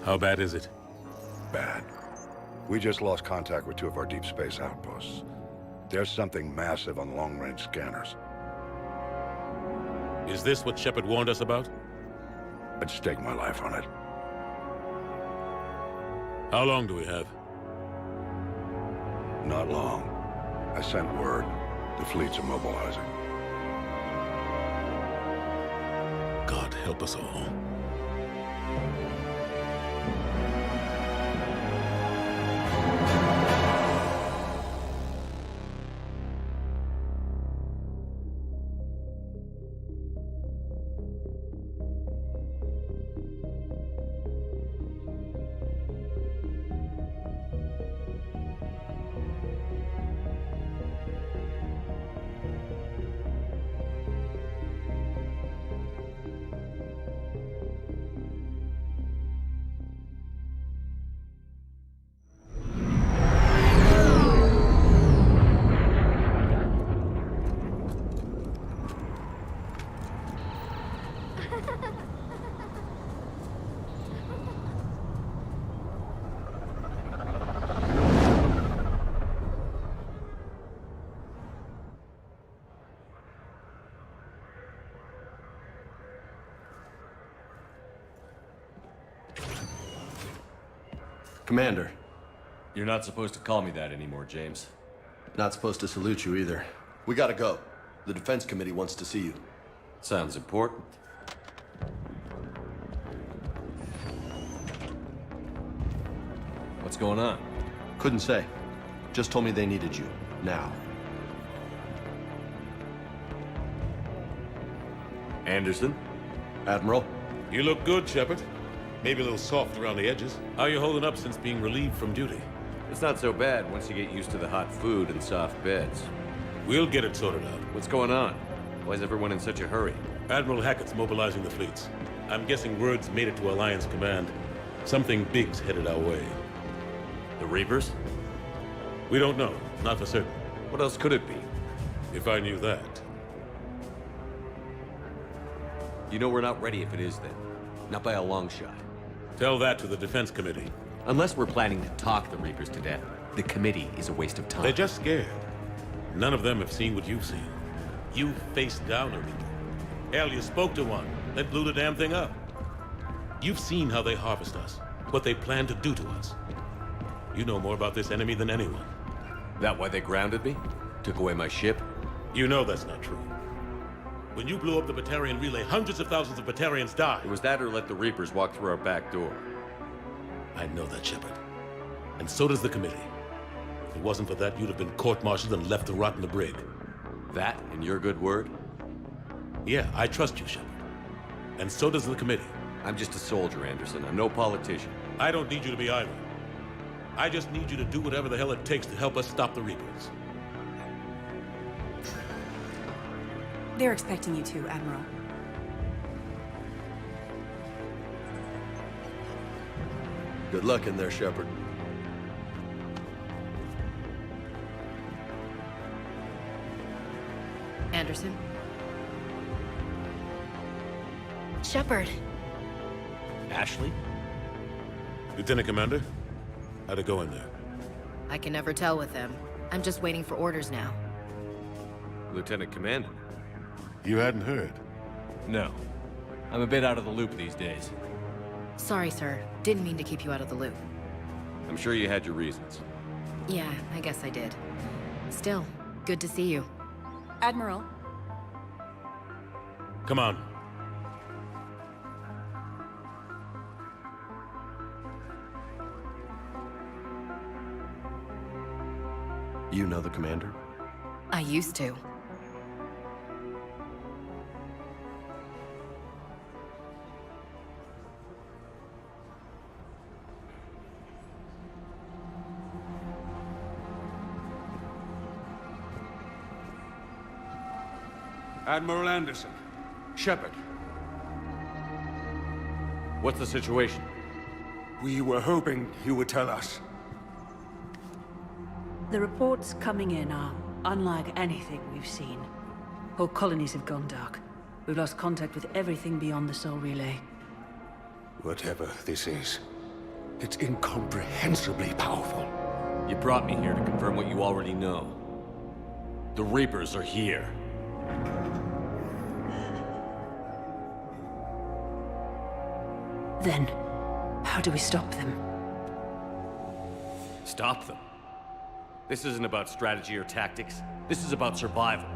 How bad is it? Bad. We just lost contact with two of our deep space outposts. There's something massive on long-range scanners. Is this what Shepard warned us about? I'd stake my life on it. How long do we have? Not long. I sent word. The fleets are mobilizing. God help us all. Commander. You're not supposed to call me that anymore, James. Not supposed to salute you either. We gotta go. The Defense Committee wants to see you. Sounds important. What's going on? Couldn't say. Just told me they needed you. Now. Anderson? Admiral? You look good, Shepard. Maybe a little soft around the edges. How are you holding up since being relieved from duty? It's not so bad once you get used to the hot food and soft beds. We'll get it sorted out. What's going on? Why is everyone in such a hurry? Admiral Hackett's mobilizing the fleets. I'm guessing word's made it to Alliance Command. Something big's headed our way. The Reapers? We don't know. Not for certain. What else could it be? If I knew that. You know we're not ready if it is then. Not by a long shot. Tell that to the Defense Committee. Unless we're planning to talk the Reapers to death, the committee is a waste of time. They're just scared. None of them have seen what you've seen. You faced down a Reaper. Hell, you spoke to one, then blew the damn thing up. You've seen how they harvest us, what they plan to do to us. You know more about this enemy than anyone. That why they grounded me? Took away my ship? You know that's not true. When you blew up the Batarian relay, hundreds of thousands of Batarians died. It was that or let the Reapers walk through our back door. I know that, Shepard. And so does the committee. If it wasn't for that, you'd have been court-martialed and left to rot in the brig. That and your good word? Yeah, I trust you, Shepard. And so does the committee. I'm just a soldier, Anderson. I'm no politician. I don't need you to be either. I just need you to do whatever the hell it takes to help us stop the Reapers. They're expecting you to, Admiral. Good luck in there, Shepard. Anderson? Shepard. Ashley? Lieutenant Commander, how'd it go in there? I can never tell with them. I'm just waiting for orders now. Lieutenant Commander? You hadn't heard. No. I'm a bit out of the loop these days. Sorry, sir. Didn't mean to keep you out of the loop. I'm sure you had your reasons. Yeah, I guess I did. Still, good to see you. Admiral, Come on. You know the commander? I used to. Admiral Anderson. Shepard. What's the situation? We were hoping you would tell us. The reports coming in are unlike anything we've seen. Whole colonies have gone dark. We've lost contact with everything beyond the Sol Relay. Whatever this is, it's incomprehensibly powerful. You brought me here to confirm what you already know. The Reapers are here. Then, how do we stop them? Stop them. This isn't about strategy or tactics. This is about survival.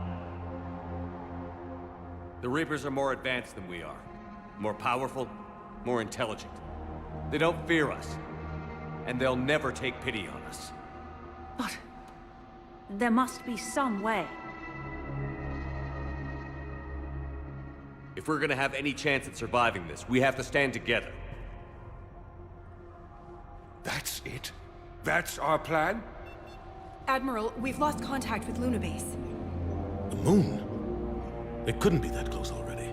The Reapers are more advanced than we are. More powerful, more intelligent. They don't fear us. And they'll never take pity on us. But there must be some way. If we're gonna have any chance at surviving this, we have to stand together. That's it? That's our plan? Admiral, we've lost contact with Luna Base. The moon? It couldn't be that close already.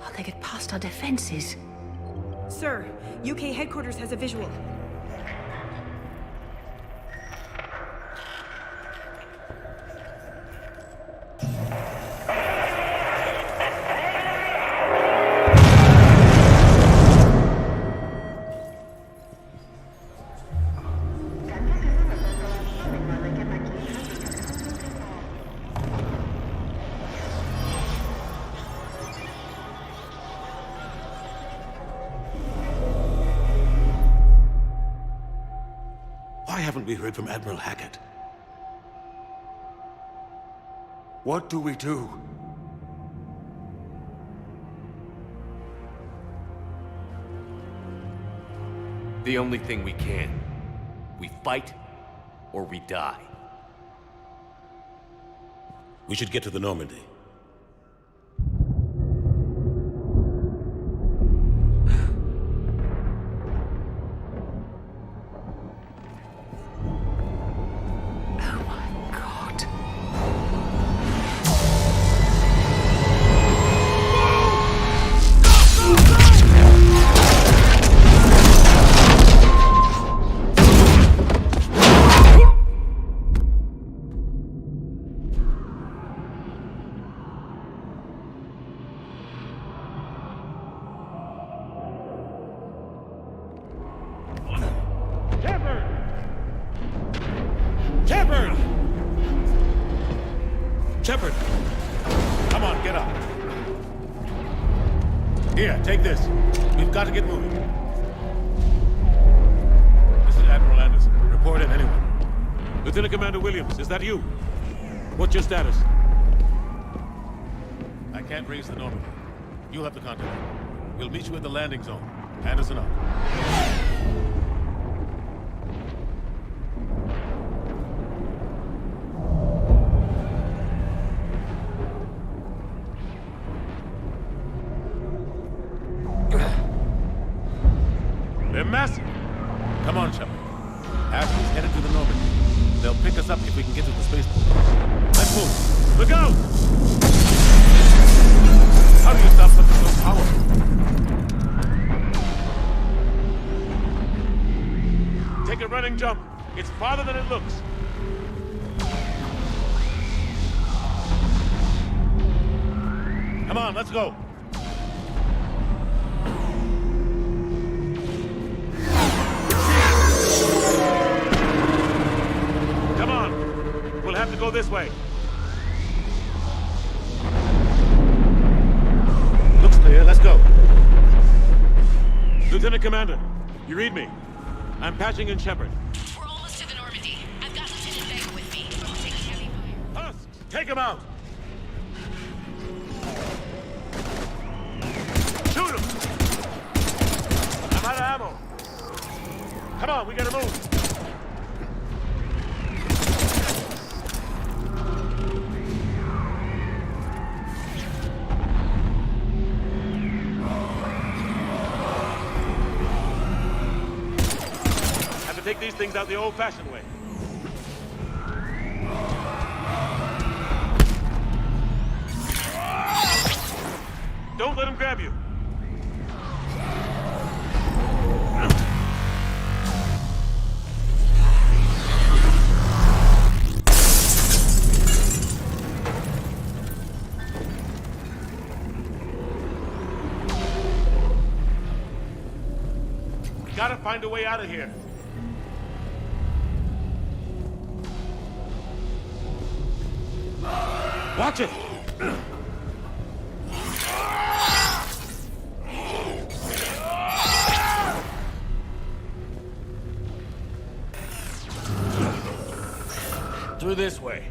How'd they get past our defenses? Sir, UK headquarters has a visual. haven't we heard from Admiral Hackett? What do we do? The only thing we can. We fight, or we die. We should get to the Normandy. Shepard! Come on, get up. Here, take this. We've got to get moving. This is Admiral Anderson. Report in, anyone. Lieutenant Commander Williams, is that you? What's your status? I can't raise the Normandy. You'll have to contact me. We'll meet you at the landing zone. Anderson out. They're massive. Come on, Shepard. Ashley's headed to the Normandy. They'll pick us up if we can get to the spaceport. Let's move. Look out! How do you stop something so powerful? Take a running jump. It's farther than it looks. Come on, let's go. Come on. We'll have to go this way. Looks clear. Let's go. Lieutenant Commander, you read me? I'm patching in Shepard. We're almost to the Normandy. I've got Lieutenant Vega with me. I'll take heavy fire. Husks, take him out! Shoot him! I'm out of ammo. Come on, we gotta move. Take these things out the old-fashioned way. Don't let him grab you. We gotta find a way out of here. Watch it! Through this way.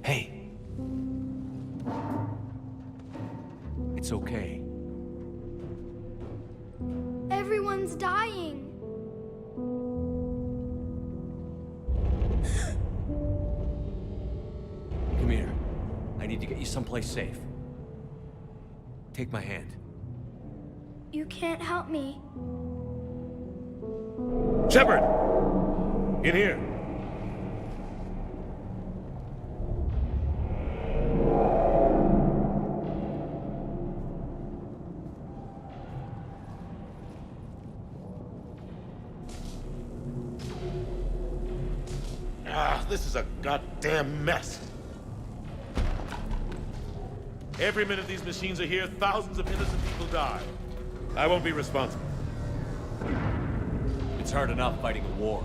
Hey. It's okay. Everyone's dying. Come here. I need to get you someplace safe. Take my hand. You can't help me. Shepard! In here. This is a goddamn mess. Every minute these machines are here, thousands of innocent people die. I won't be responsible. It's hard enough fighting a war,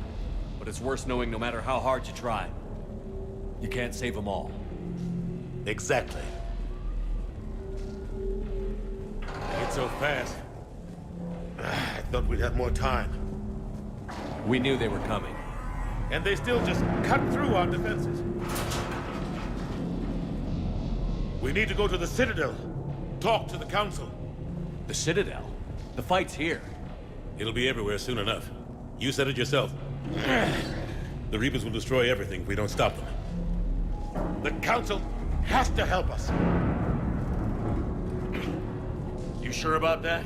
but it's worse knowing no matter how hard you try, You can't save them all. Exactly. It's so fast. I thought we'd have more time. We knew they were coming. And they still just cut through our defenses. We need to go to the Citadel. Talk to the Council. The Citadel? The fight's here. It'll be everywhere soon enough. You said it yourself. The Reapers will destroy everything if we don't stop them. The Council has to help us. You sure about that?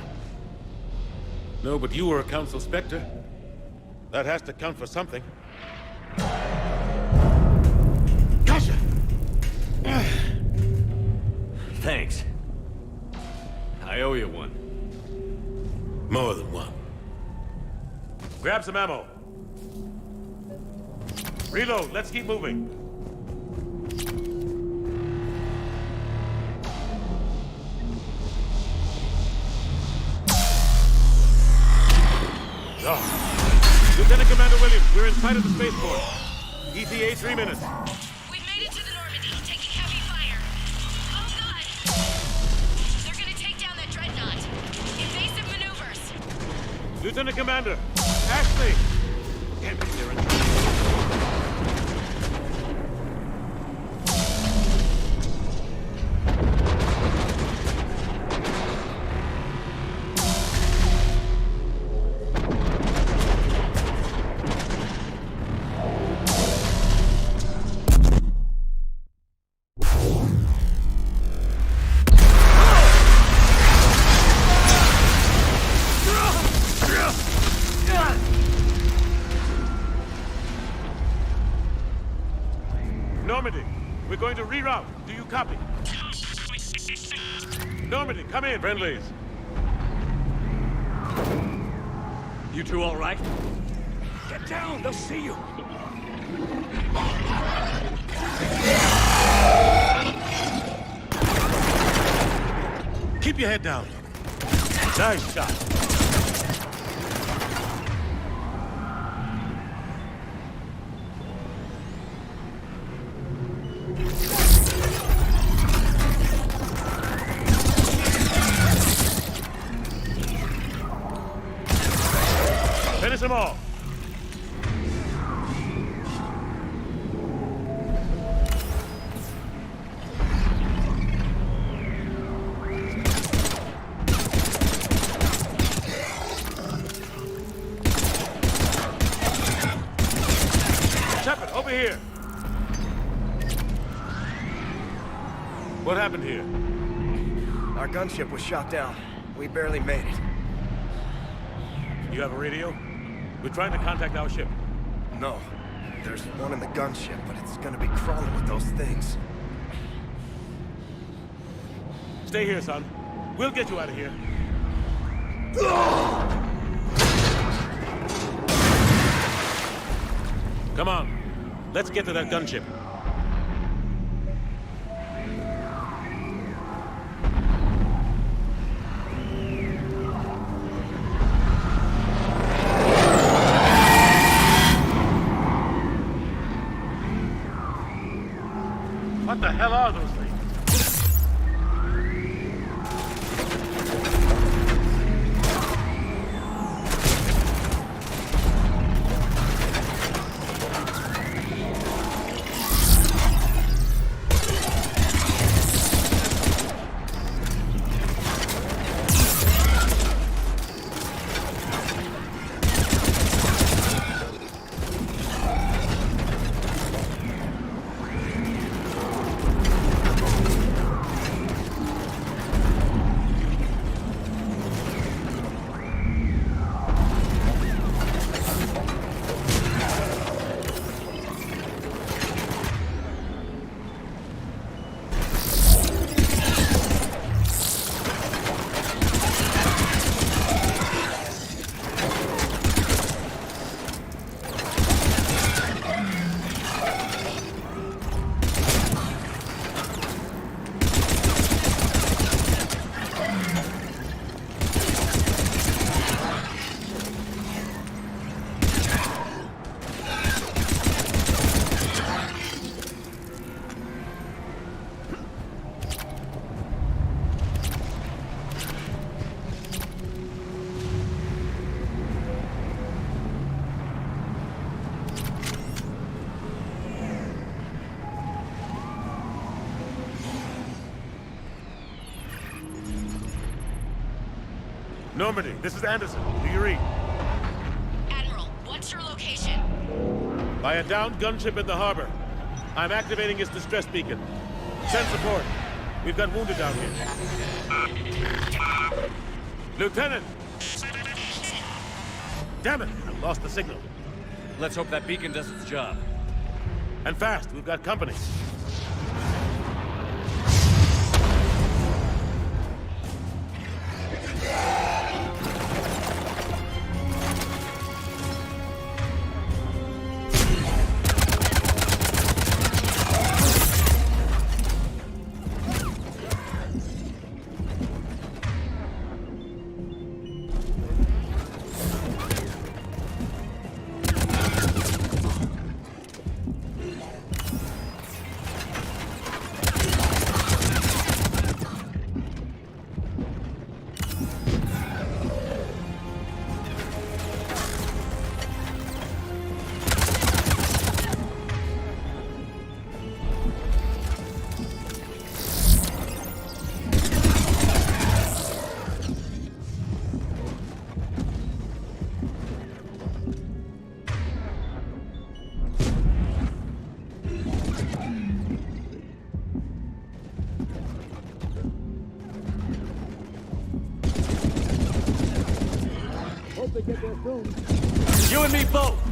No, but you were a Council Spectre. That has to count for something. Gotcha! Thanks. I owe you one. More than one. Grab some ammo. Reload, let's keep moving. Oh. Lieutenant Commander Williams, we're in sight of the spaceport. ETA 3 minutes. We've made it to the Normandy, taking heavy fire. Oh god! They're gonna take down that dreadnought. Invasive maneuvers. Lieutenant Commander, Ashley! Damn it, they're in trouble. Normandy, we're going to reroute. Do you copy? Normandy, come in, friendlies. You two all right? Get down, they'll see you. Keep your head down. Nice shot. Finish them all. Shepard, over here. What happened here? Our gunship was shot down. We barely made it. You have a radio? We're trying to contact our ship. No. There's one in the gunship, but it's gonna be crawling with those things. Stay here, son. We'll get you out of here. Come on. Let's get to that gunship. What the hell are those things? Normandy, this is Anderson. Do you read? Admiral, what's your location? By a downed gunship in the harbor. I'm activating its distress beacon. Send support. We've got wounded down here. Lieutenant! Damn it! I lost the signal. Let's hope that beacon does its job. And fast, we've got company. You and me both!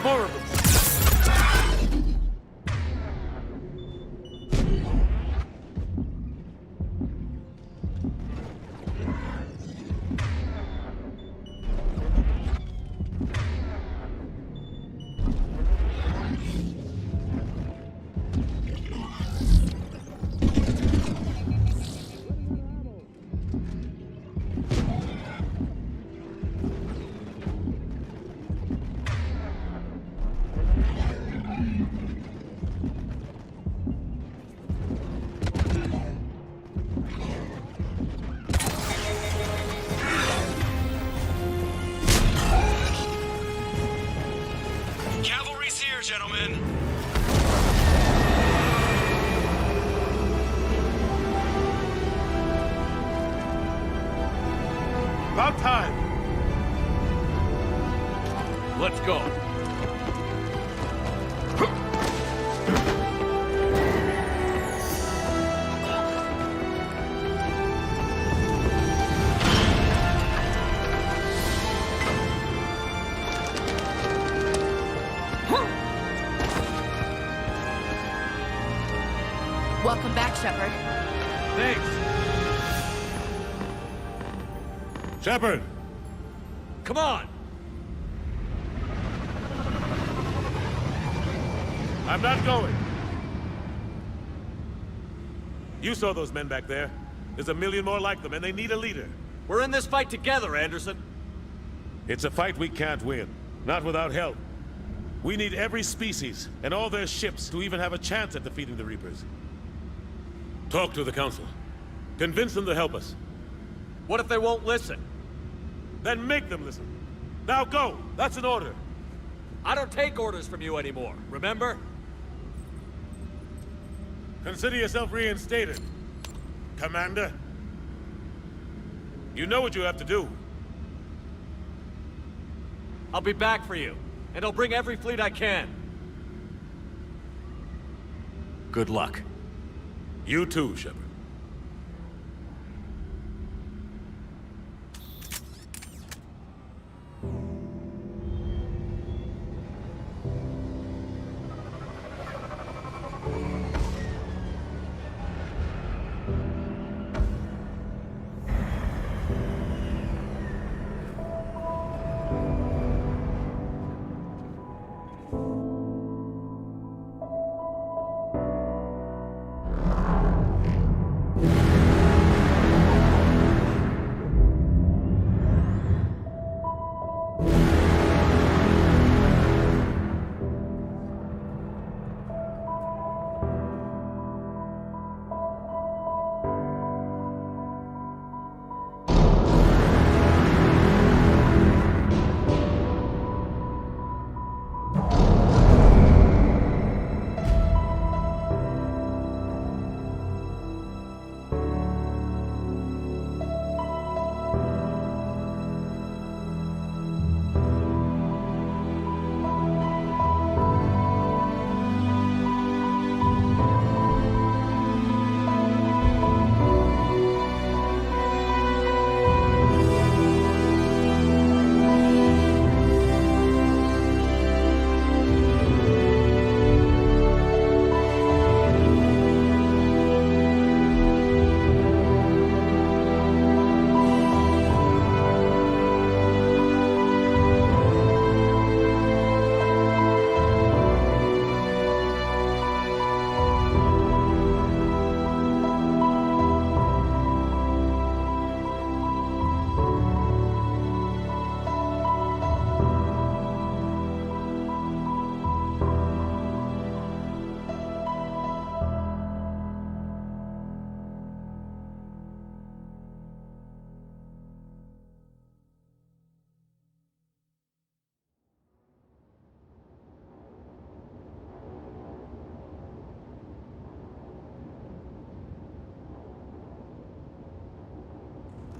More of them. Gentlemen. About time. Let's go. Welcome back, Shepard. Thanks. Shepard! Come on! I'm not going. You saw those men back there. There's a million more like them, and they need a leader. We're in this fight together, Anderson. It's a fight we can't win. Not without help. We need every species and all their ships to even have a chance at defeating the Reapers. Talk to the Council. Convince them to help us. What if they won't listen? Then make them listen. Now go! That's an order. I don't take orders from you anymore, remember? Consider yourself reinstated, Commander. You know what you have to do. I'll be back for you, and I'll bring every fleet I can. Good luck. You too, Shepard.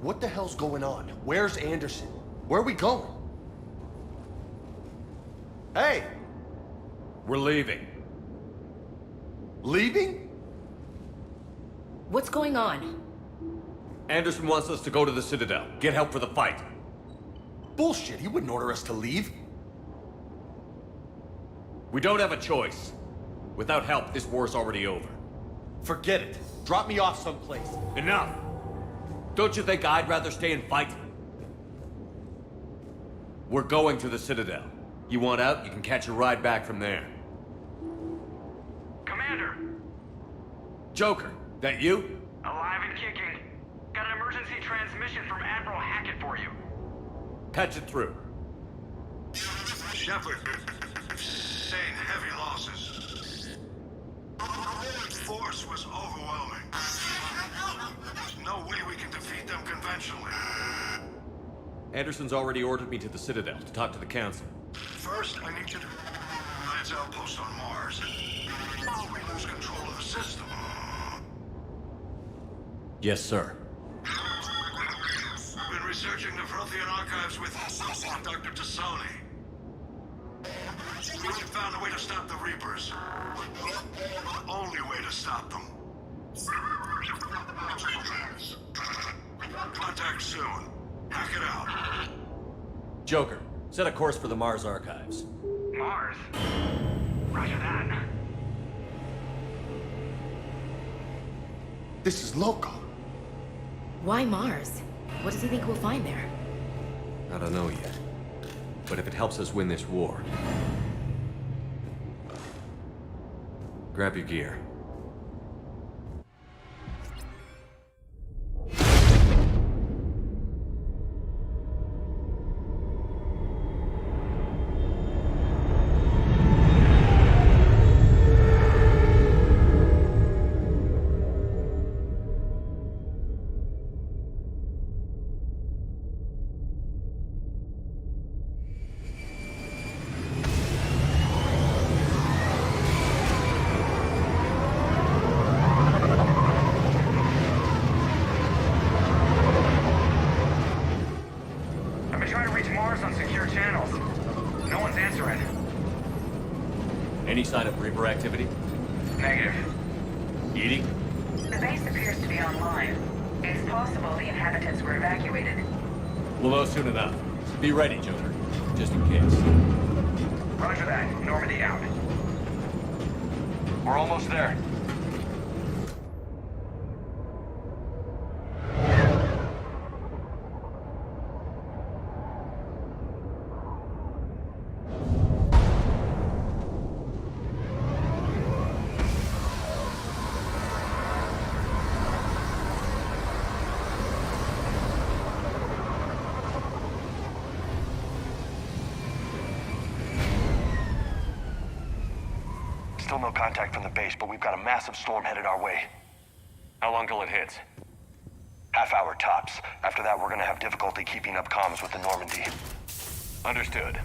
What the hell's going on? Where's Anderson? Where are we going? Hey! We're leaving. Leaving? What's going on? Anderson wants us to go to the Citadel, get help for the fight. Bullshit, he wouldn't order us to leave. We don't have a choice. Without help, this war's already over. Forget it. Drop me off someplace. Enough! Don't you think I'd rather stay and fight? We're going to the Citadel. You want out, you can catch a ride back from there. Commander! Joker, that you? Alive and kicking. Got an emergency transmission from Admiral Hackett for you. Patch it through. Shepard, sustained heavy losses. The force was overwhelming. There's no way we can defeat them conventionally. Anderson's already ordered me to the Citadel to talk to the Council. First, I need you to Alliance outpost on Mars. Before we lose control of the system. Yes, sir. We've been researching the Prothean archives with Dr. Sony. We found a way to stop the Reapers. The only way to stop them. Contact soon. Hack it out. Joker, set a course for the Mars archives. Mars? Roger that. This is loco. Why Mars? What does he think we'll find there? I don't know yet. But if it helps us win this war... Grab your gear. trying to reach Mars on secure channels. No one's answering. Any sign of Reaper activity? Negative. Eating? The base appears to be online. It's possible the inhabitants were evacuated. We'll know soon enough. Be ready, Joker. Just in case. Roger that. Normandy out. We're almost there. Still no contact from the base, but we've got a massive storm headed our way. How long till it hits? Half hour tops. After that, we're gonna have difficulty keeping up comms with the Normandy. Understood.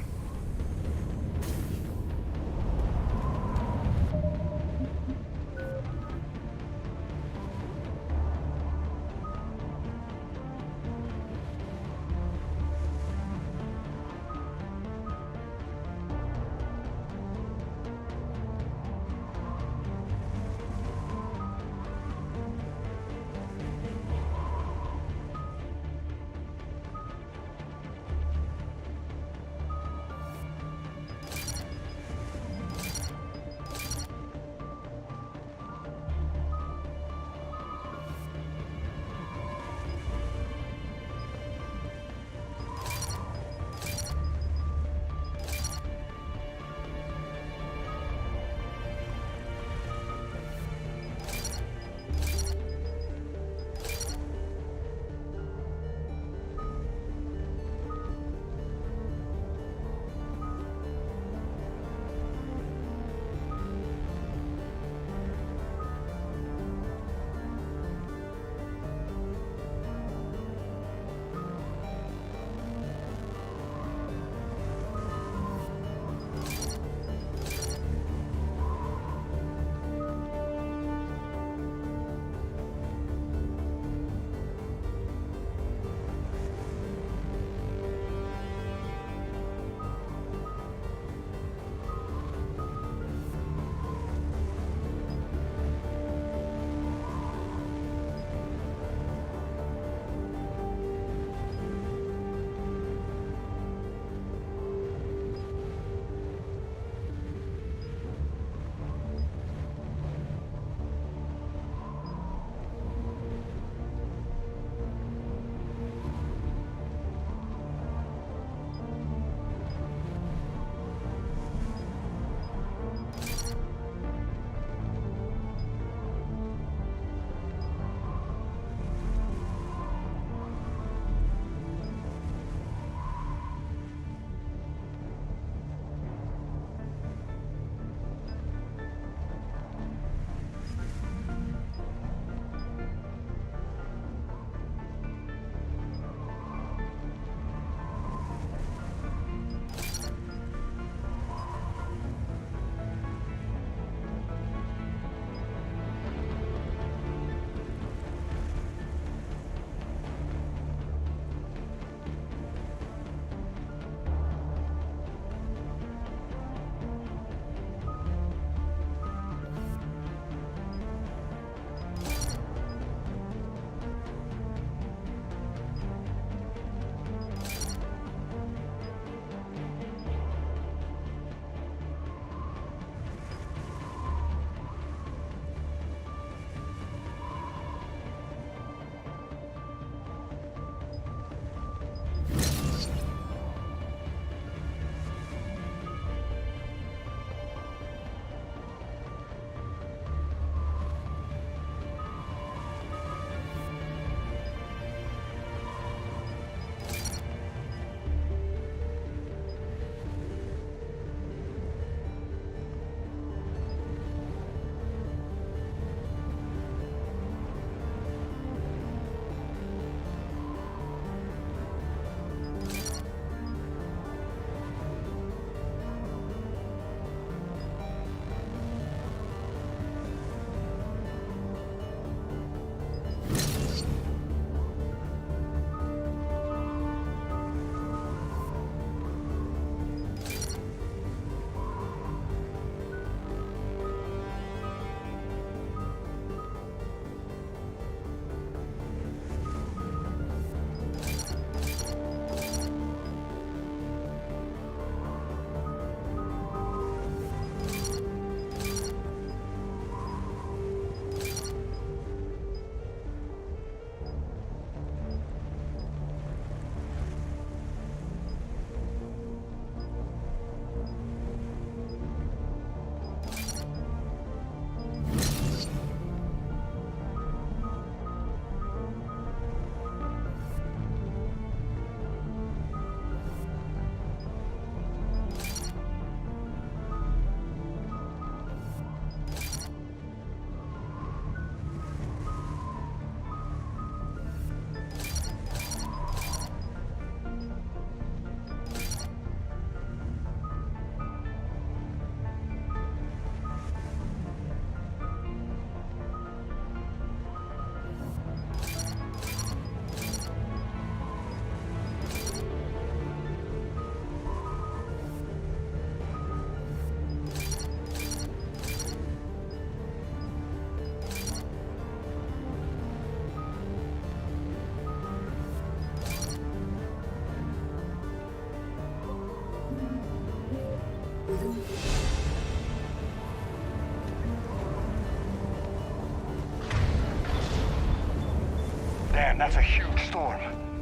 Man, that's a huge storm.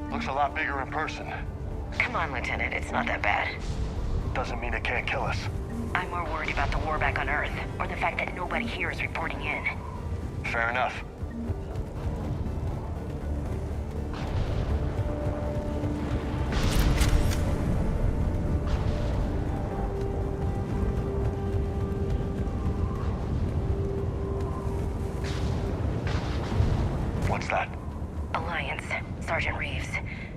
Looks a lot bigger in person. Come on, Lieutenant, it's not that bad. Doesn't mean it can't kill us. I'm more worried about the war back on Earth, or the fact that nobody here is reporting in. Fair enough. What's that? Alliance. Sergeant Reeves.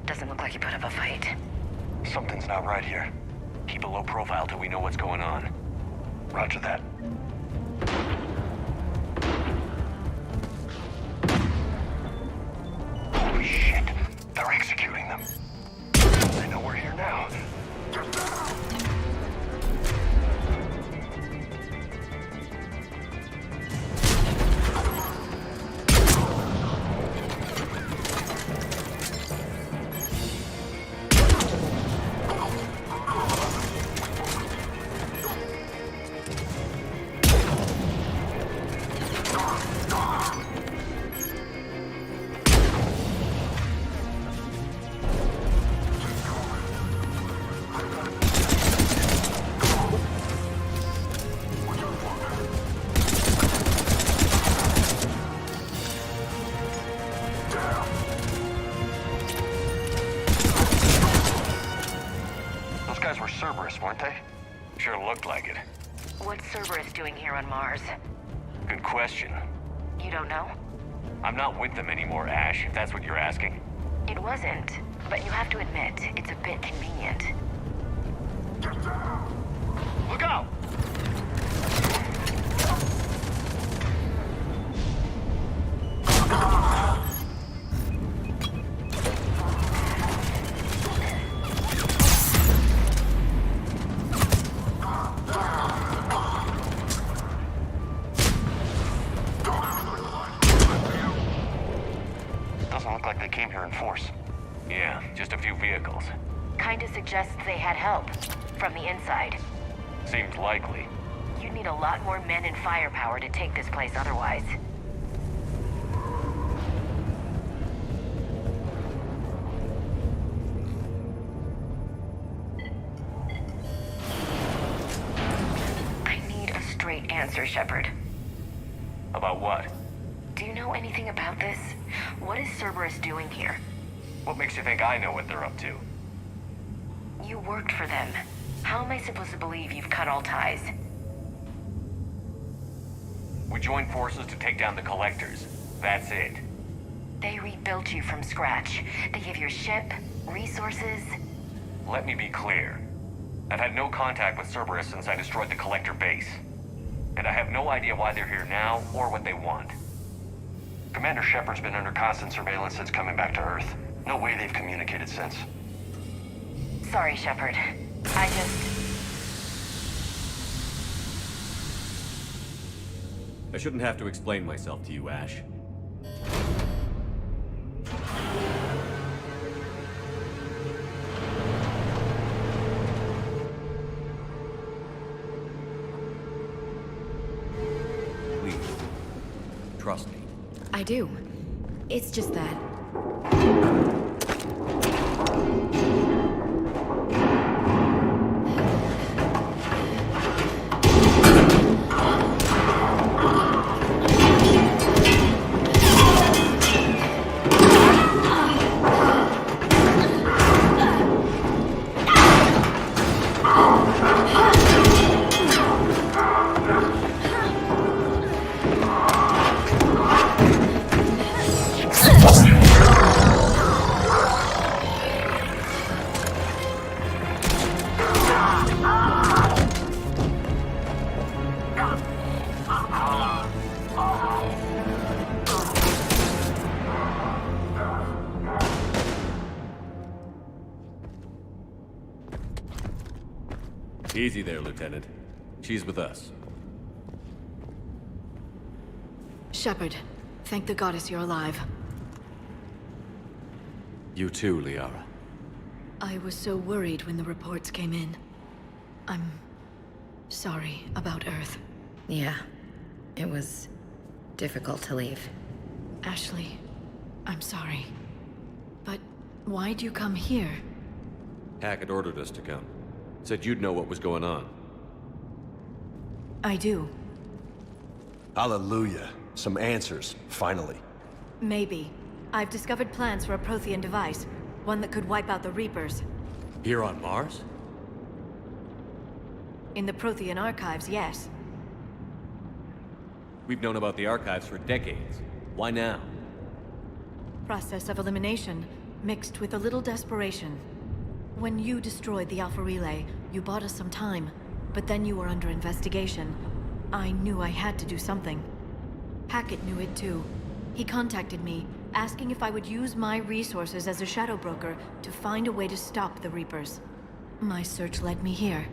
Doesn't look like he put up a fight. Something's not right here. Keep a low profile till we know what's going on. Roger that. Holy shit. They're executing them. They know we're here now. Cerberus, weren't they? Sure looked like it. What's Cerberus doing here on Mars? Good question. You don't know? I'm not with them anymore, Ash, if that's what you're asking. It wasn't, but you have to admit, it's a bit convenient. Look out! Doesn't look like they came here in force. Yeah, just a few vehicles. Kinda suggests they had help. From the inside. Seems likely. You'd need a lot more men and firepower to take this place otherwise. I need a straight answer, Shepard. About what? Do you know anything about this? What is Cerberus doing here? What makes you think I know what they're up to? You worked for them. How am I supposed to believe you've cut all ties? We joined forces to take down the Collectors. That's it. They rebuilt you from scratch. They gave you a ship, resources. Let me be clear. I've had no contact with Cerberus since I destroyed the Collector base. And I have no idea why they're here now, or what they want. Commander Shepard's been under constant surveillance since coming back to Earth. No way they've communicated since. Sorry, Shepard. I shouldn't have to explain myself to you, Ash. Please, trust me. I do. It's just that... Easy there, Lieutenant. She's with us. Shepard, thank the goddess you're alive. You too, Liara. I was so worried when the reports came in. I'm sorry about Earth. Yeah, it was difficult to leave. Ashley, I'm sorry. Why'd you come here? Hackett ordered us to come. Said you'd know what was going on. I do. Hallelujah. Some answers, finally. Maybe. I've discovered plans for a Prothean device. One that could wipe out the Reapers. Here on Mars? In the Prothean archives, yes. We've known about the archives for decades. Why now? Process of elimination, mixed with a little desperation. When you destroyed the Alpha Relay, you bought us some time. But then you were under investigation. I knew I had to do something. Hackett knew it too. He contacted me, asking if I would use my resources as a shadow broker to find a way to stop the Reapers. My search led me here.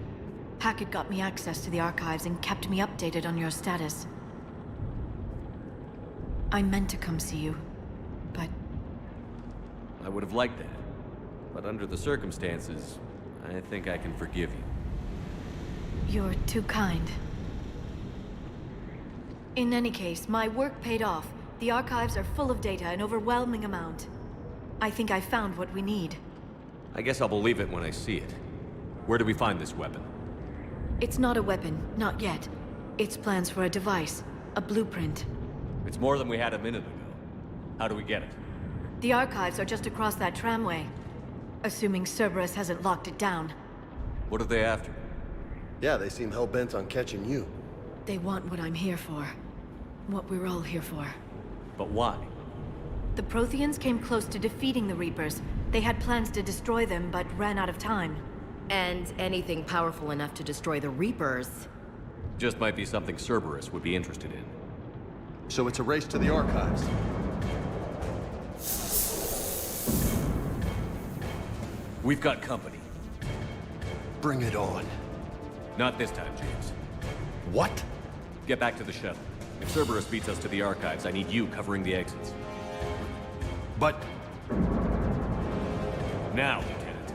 Hackett got me access to the archives and kept me updated on your status. I meant to come see you, but... I would have liked that. But under the circumstances, I think I can forgive you. You're too kind. In any case, my work paid off. The archives are full of data, an overwhelming amount. I think I found what we need. I guess I'll believe it when I see it. Where do we find this weapon? It's not a weapon, not yet. It's plans for a device, a blueprint. It's more than we had a minute ago. How do we get it? The archives are just across that tramway. Assuming Cerberus hasn't locked it down. What are they after? Yeah, they seem hell-bent on catching you. They want what I'm here for. What we're all here for. But why? The Protheans came close to defeating the Reapers. They had plans to destroy them, but ran out of time. And anything powerful enough to destroy the Reapers. Just might be something Cerberus would be interested in. So it's a race to the archives. We've got company. Bring it on. Not this time, James. What? Get back to the shuttle. If Cerberus beats us to the archives, I need you covering the exits. But... Now, Lieutenant.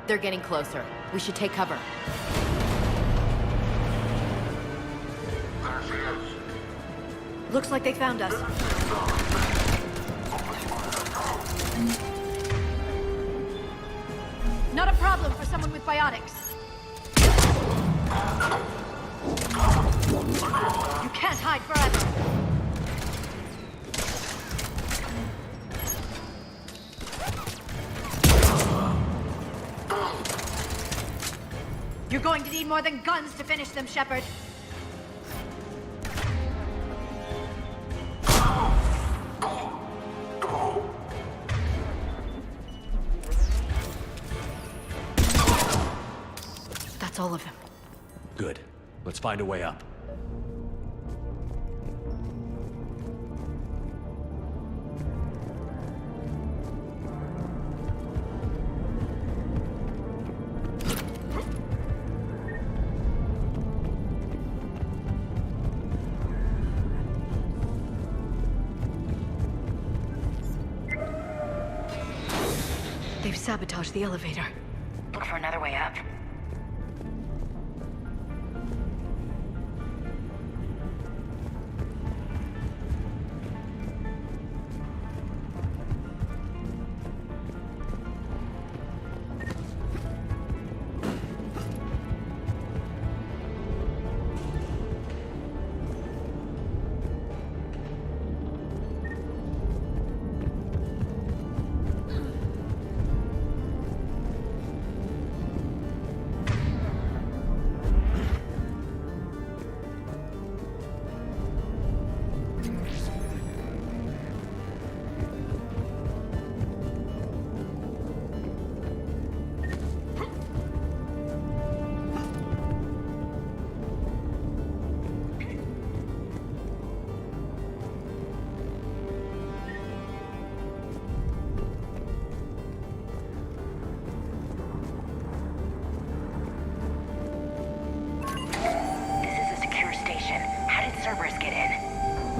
They're getting closer. We should take cover. Looks like they found us. Not a problem for someone with biotics. You can't hide forever. You're going to need more than guns to finish them, Shepard. That's all of them. Good. Let's find a way up. They've sabotaged the elevator. Look for another way up.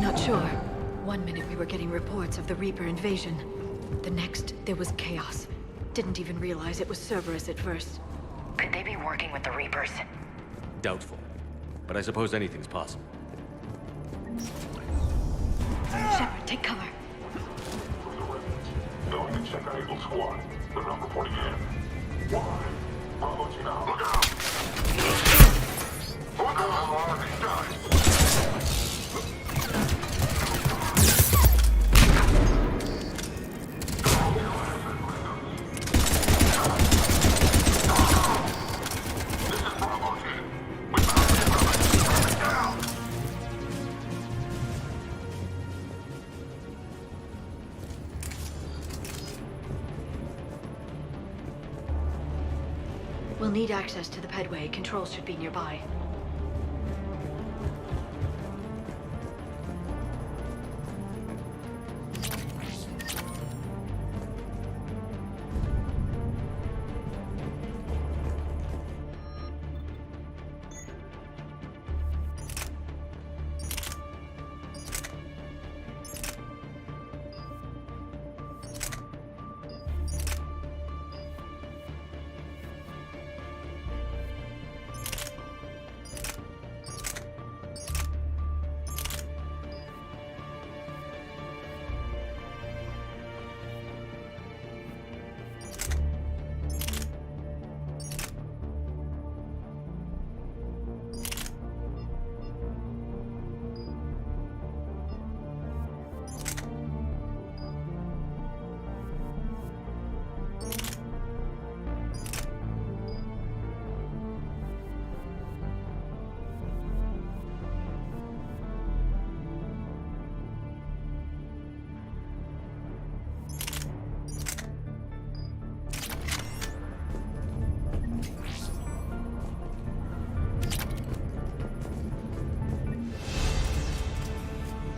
Not sure. One minute we were getting reports of the Reaper invasion. The next, there was chaos. Didn't even realize it was Cerberus at first. Could they be working with the Reapers? Doubtful. But I suppose anything's possible. Shepard, take cover. Going to check Eagle Squad. They're not reporting in. Why? Bravo team out. Look out! What the hell are these guys? This is Bravo team. We found them. Down! We'll need access to the pedway. Controls should be nearby.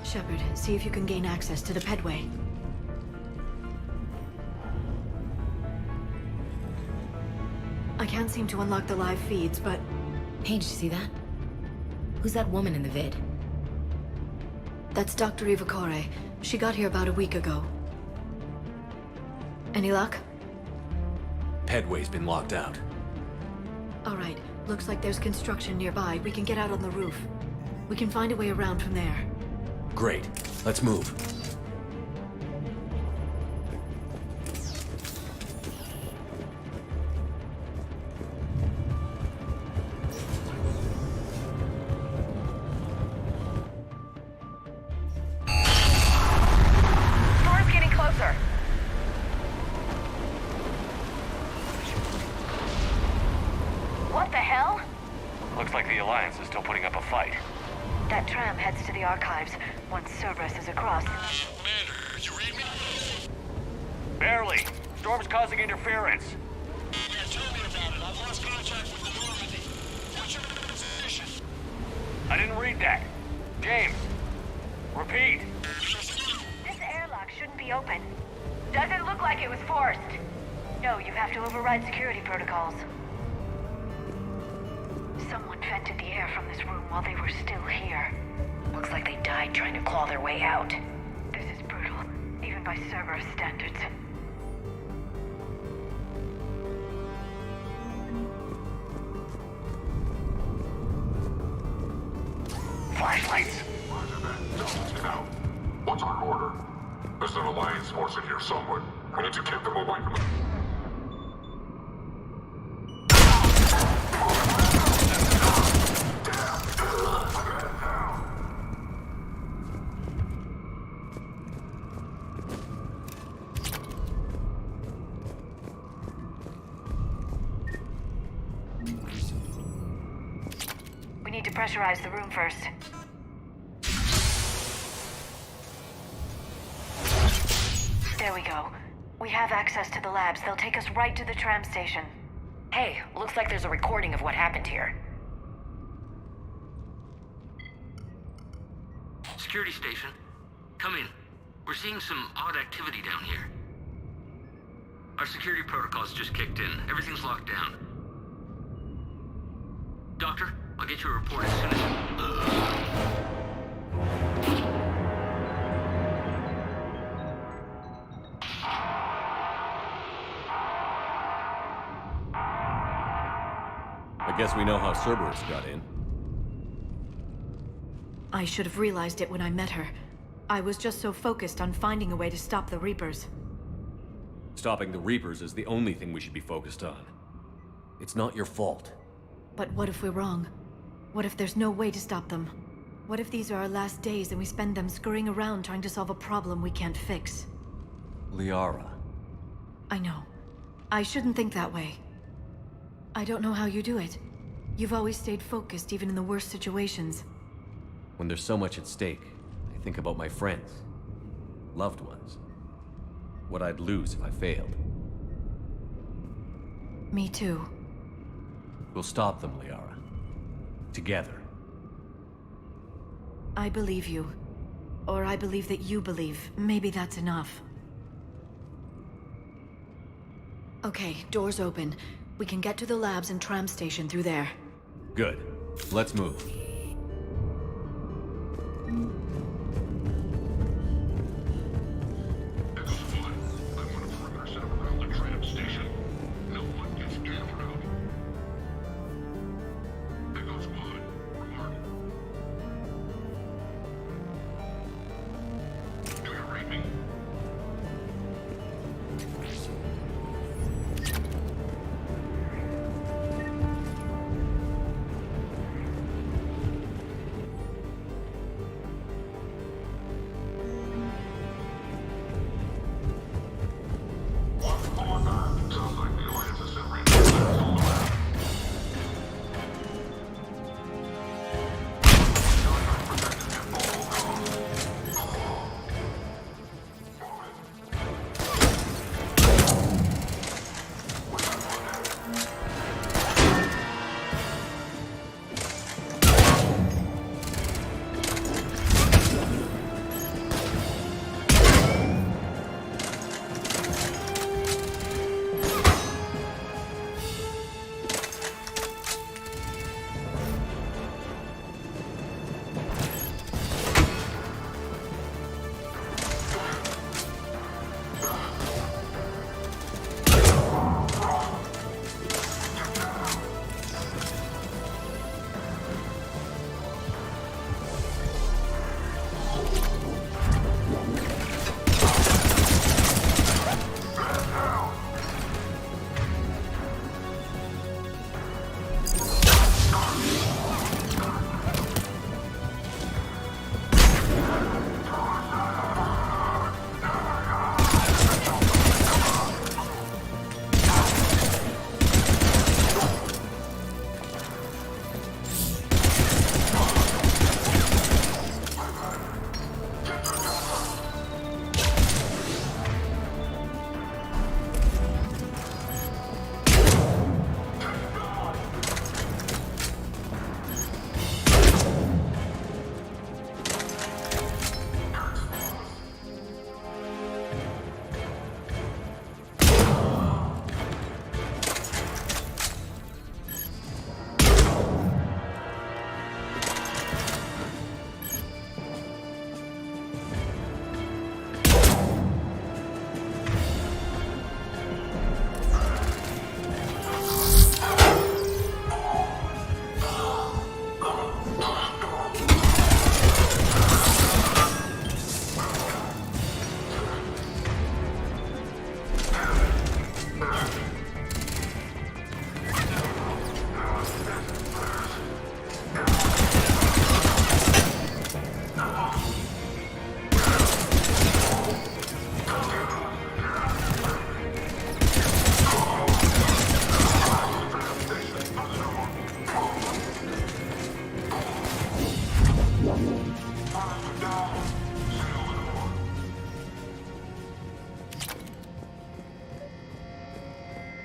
Shepard, see if you can gain access to the pedway. I can't seem to unlock the live feeds, but... Hey, did you see that? Who's that woman in the vid? That's Dr. EVGA. She got here about a week ago. Any luck? Pedway's been locked out. All right. Looks like there's construction nearby. We can get out on the roof. We can find a way around from there. Great. Let's move. Storm's getting closer. What the hell? Looks like the Alliance is still putting up a fight. That tram heads to the archives once Cerberus is across. Commander, you read me? Barely. Storm's causing interference. Yeah, tell me about it. I've lost contact with the Normandy. What's your position? I didn't read that. James, repeat. This airlock shouldn't be open. Doesn't look like it was forced. No, you have to override security protocols. Someone vented the air from this room while they were still here. Looks like they died trying to claw their way out. This is brutal, even by Cerberus standards. Flashlights. Roger that. Just now. What's our order? There's an Alliance force in here somewhere. We need to keep them away from it. We need to pressurize the room first. There we go. We have access to the labs. They'll take us right to the tram station. Hey, looks like there's a recording of what happened here. Security station. Come in. We're seeing some odd activity down here. Our security protocols just kicked in. Everything's locked down. Doctor, I'll get you a report as soon as... I guess we know how Cerberus got in. I should have realized it when I met her. I was just so focused on finding a way to stop the Reapers. Stopping the Reapers is the only thing we should be focused on. It's not your fault. But what if we're wrong? What if there's no way to stop them? What if these are our last days and we spend them scurrying around trying to solve a problem we can't fix? Liara. I know. I shouldn't think that way. I don't know how you do it. You've always stayed focused even in the worst situations. When there's so much at stake, I think about my friends, loved ones. What I'd lose if I failed. Me too. We'll stop them, Liara. Together. I believe you. Or I believe that you believe. Maybe that's enough. Okay, doors open. We can get to the labs and tram station through there. Good. Let's move.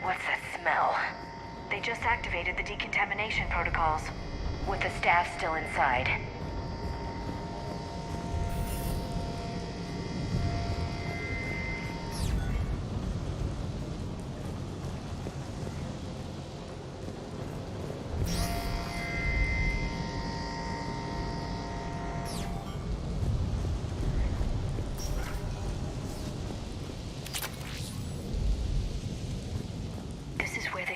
What's that smell? They just activated the decontamination protocols, with the staff still inside.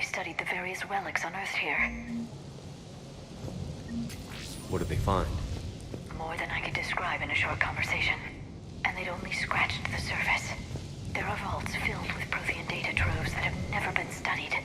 Studied the various relics unearthed here. What did they find? More than I could describe in a short conversation. they'd only scratched the surface. There are vaults filled with Prothean data troves that have never been studied.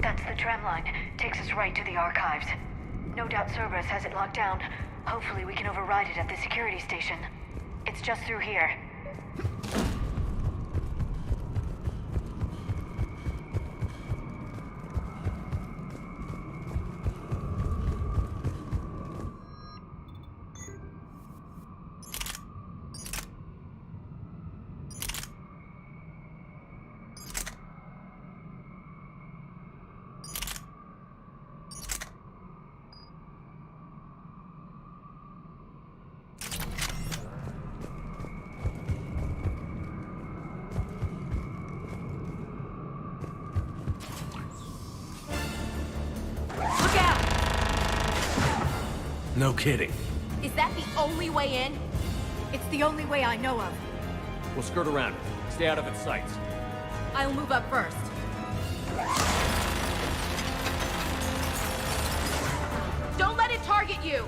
That's the tram line. Takes us right to the archives. No doubt Cerberus has it locked down. Hopefully we can override it at the security station. It's just through here. No kidding. Is that the only way in? It's the only way I know of. We'll skirt around it. Stay out of its sights. I'll move up first. Don't let it target you!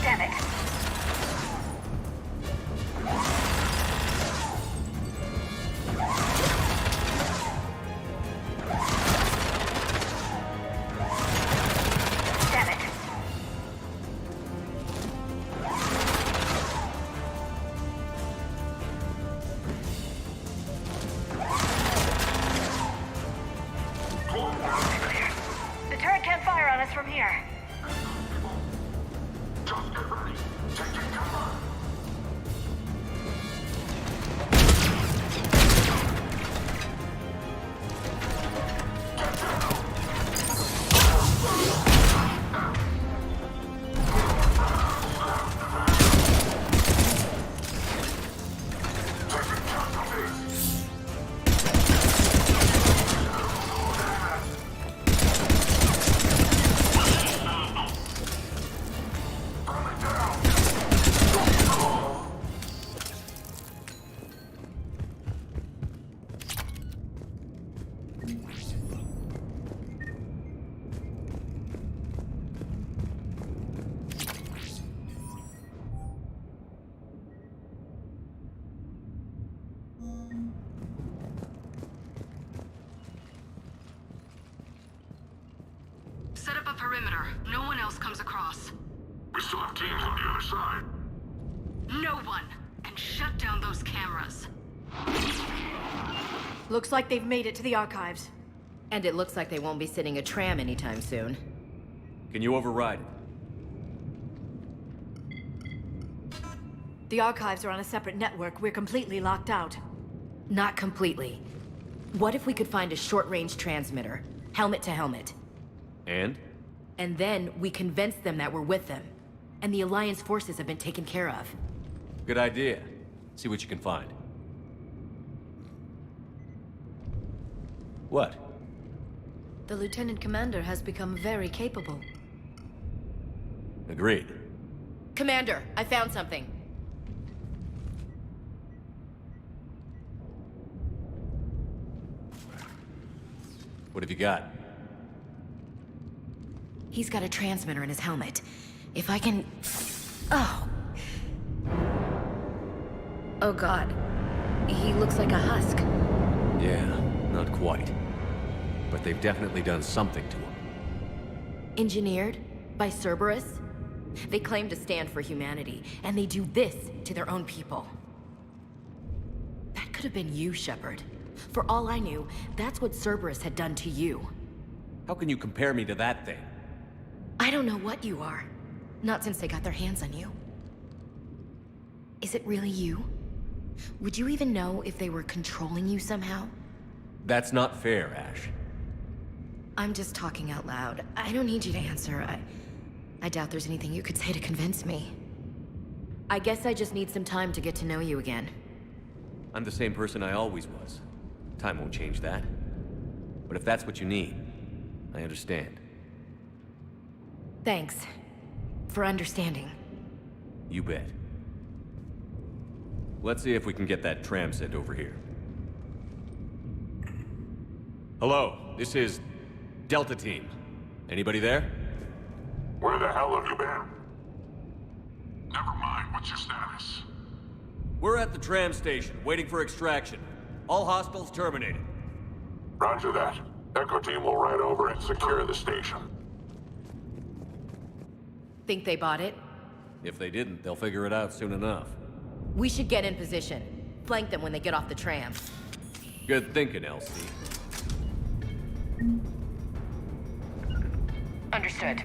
Damn it. The turret can't fire on us from here. Just get ready. Taking cover. Set up a perimeter. No one else comes across. We still have teams on the other side. No one! And shut down those cameras. Looks like they've made it to the archives. And it looks like they won't be sitting a tram anytime soon. Can you override it? The archives are on a separate network. We're completely locked out. Not completely. What if we could find a short-range transmitter? Helmet to helmet. And? And then we convince them that we're with them. And the Alliance forces have been taken care of. Good idea. See what you can find. What? The Lieutenant Commander has become very capable. Agreed. Commander, I found something. What have you got? He's got a transmitter in his helmet. If I can... Oh. Oh God. He looks like a husk. Yeah, not quite. But they've definitely done something to him. Engineered by Cerberus? They claim to stand for humanity, and they do this to their own people. That could have been you, Shepard. For all I knew, that's what Cerberus had done to you. How can you compare me to that thing? I don't know what you are. Not since they got their hands on you. Is it really you? Would you even know if they were controlling you somehow? That's not fair, Ash. I'm just talking out loud. I don't need you to answer. I doubt there's anything you could say to convince me. I guess I just need some time to get to know you again. I'm the same person I always was. Time won't change that. But if that's what you need, I understand. Thanks. For understanding. You bet. Let's see if we can get that tram sent over here. Hello, this is Delta Team. Anybody there? Where the hell have you been? Never mind, what's your status? We're at the tram station, waiting for extraction. All hostiles terminated. Roger that. Echo Team will ride over and secure the station. Think they bought it? If they didn't, they'll figure it out soon enough. We should get in position. Flank them when they get off the tram. Good thinking, Elsie. Understood.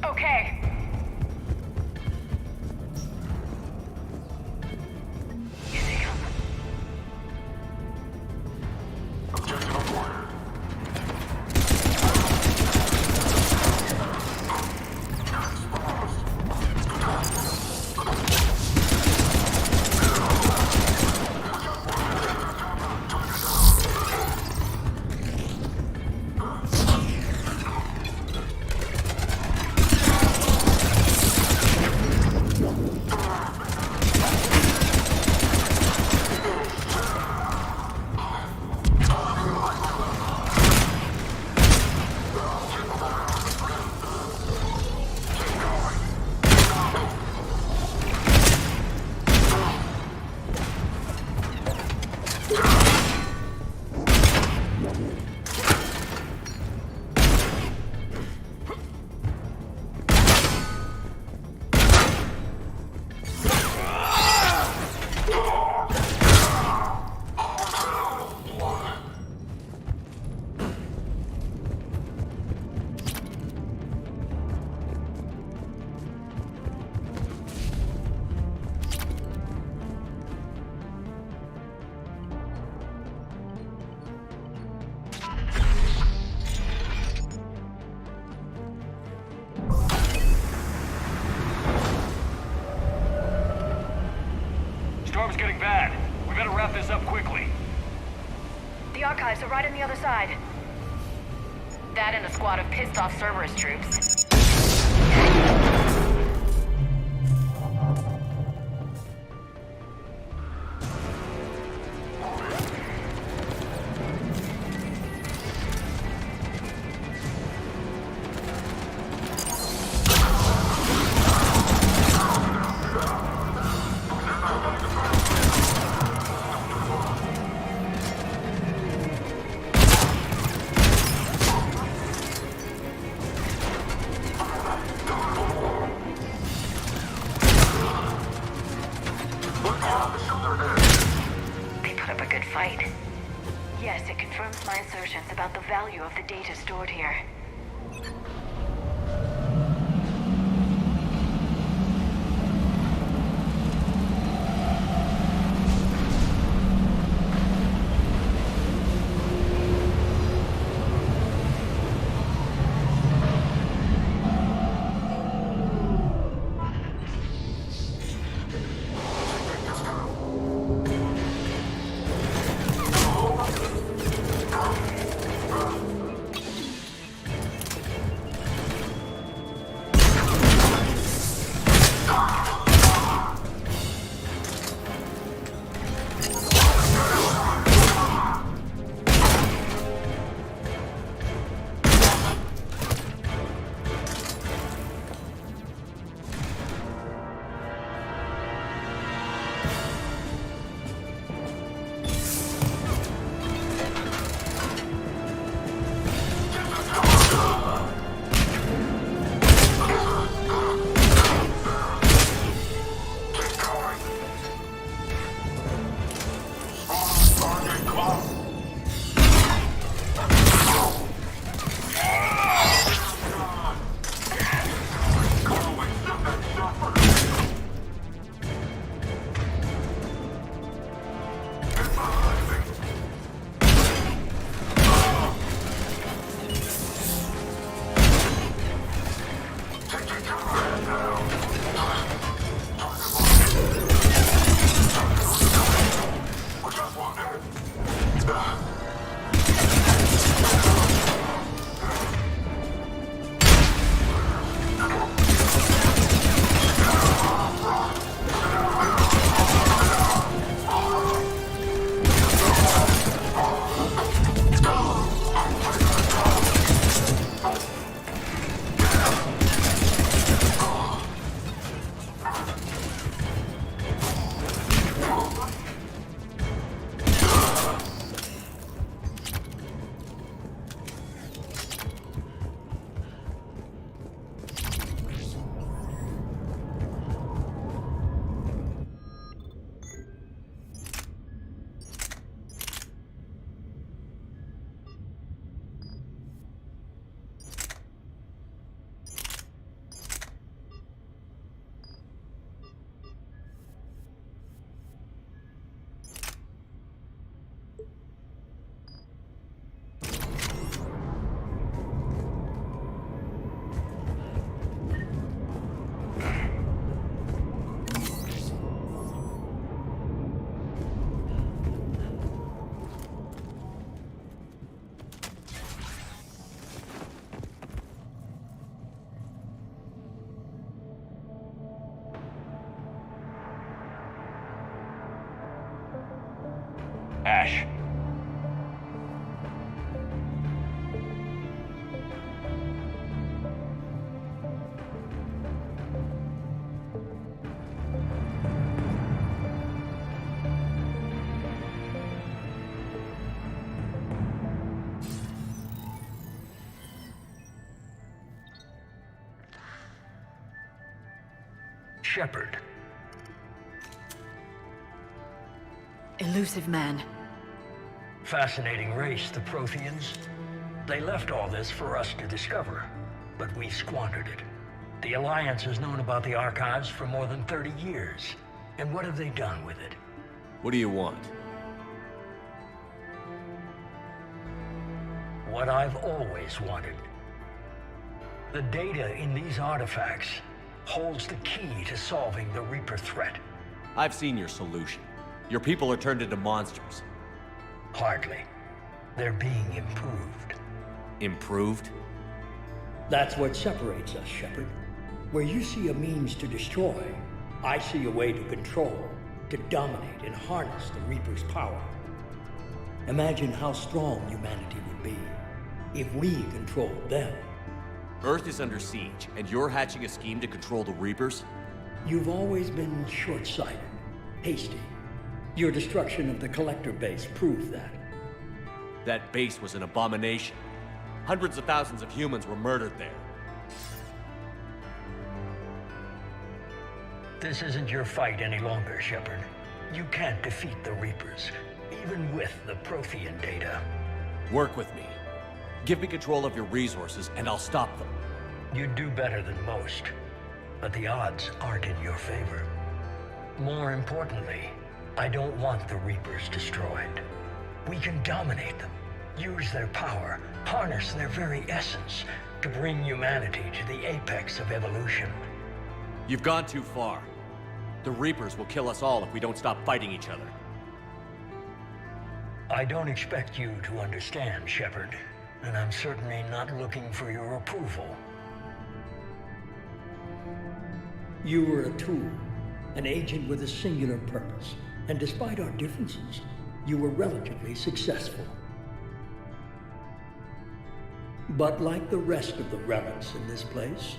Okay. Here they come. Objective acquired. Storm's getting bad. We better wrap this up quickly. The archives are right on the other side. That and a squad of pissed-off Cerberus troops. They put up a good fight. Yes, it confirms my assertions about the value of the data stored here. Shepard. Elusive man. Fascinating race, the Protheans. They left all this for us to discover, but we squandered it. The Alliance has known about the archives for more than 30 years. And what have they done with it? What do you want? What I've always wanted. The data in these artifacts holds the key to solving the Reaper threat. I've seen your solution. Your people are turned into monsters. Hardly. They're being improved. Improved? That's what separates us, Shepard. Where you see a means to destroy, I see a way to control, to dominate and harness the Reaper's power. Imagine how strong humanity would be if we controlled them. Earth is under siege, and you're hatching a scheme to control the Reapers? You've always been short-sighted, hasty. Your destruction of the Collector base proved that. That base was an abomination. Hundreds of thousands of humans were murdered there. This isn't your fight any longer, Shepard. You can't defeat the Reapers, even with the Prothean data. Work with me. Give me control of your resources, and I'll stop them. You'd do better than most, but the odds aren't in your favor. More importantly, I don't want the Reapers destroyed. We can dominate them, use their power, harness their very essence to bring humanity to the apex of evolution. You've gone too far. The Reapers will kill us all if we don't stop fighting each other. I don't expect you to understand, Shepard, and I'm certainly not looking for your approval. You were a tool, an agent with a singular purpose, and despite our differences, you were relatively successful. But like the rest of the relics in this place,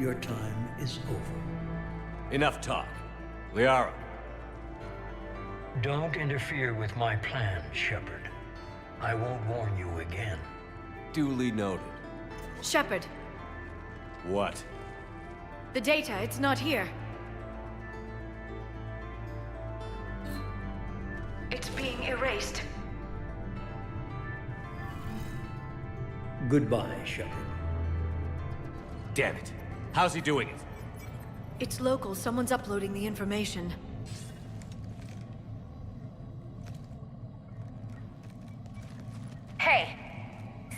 your time is over. Enough talk. Liara. Don't interfere with my plan, Shepard. I won't warn you again. Duly noted. Shepard, What? the data, it's not here. It's being erased. Goodbye, Shepard. Damn it. How's he doing it? It's local. Someone's uploading the information. Hey,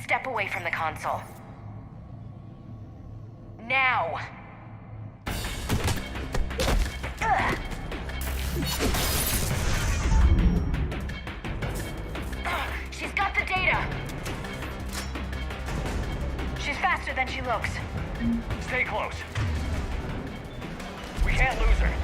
step away from the console. Now! Ugh. She's got the data! She's faster than she looks. Stay close. We can't lose her.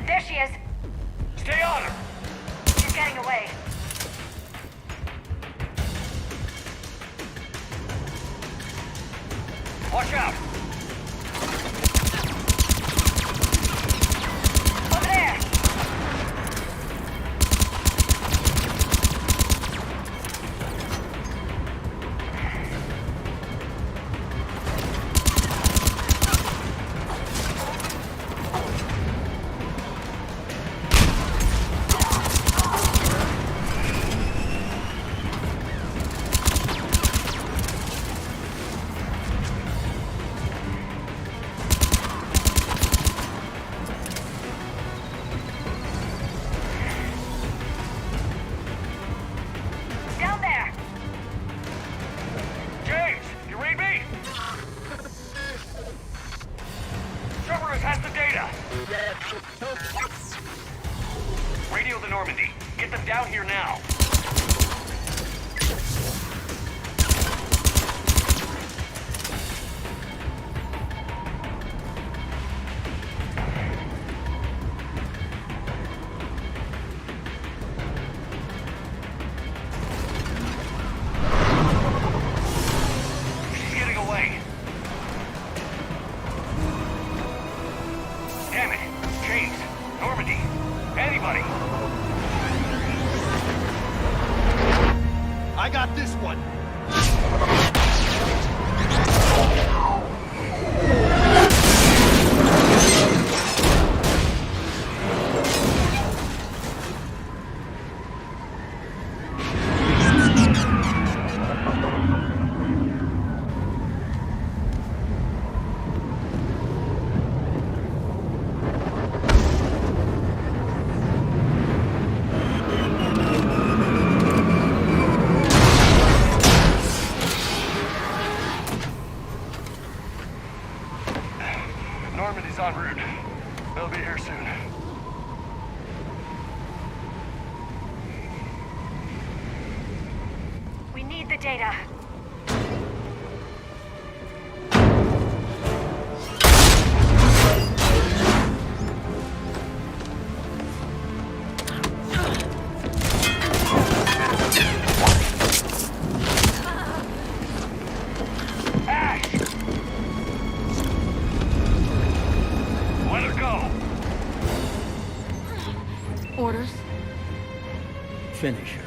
There she is. Stay on her! She's getting away. Watch out! Over there! Down there! James, you read me? Cerberus has the data! Radio the Normandy. Get them down here now. Normandy! Anybody! I got this one! Normandy's en route. They'll be here soon. We need the data. Orders? Finish her.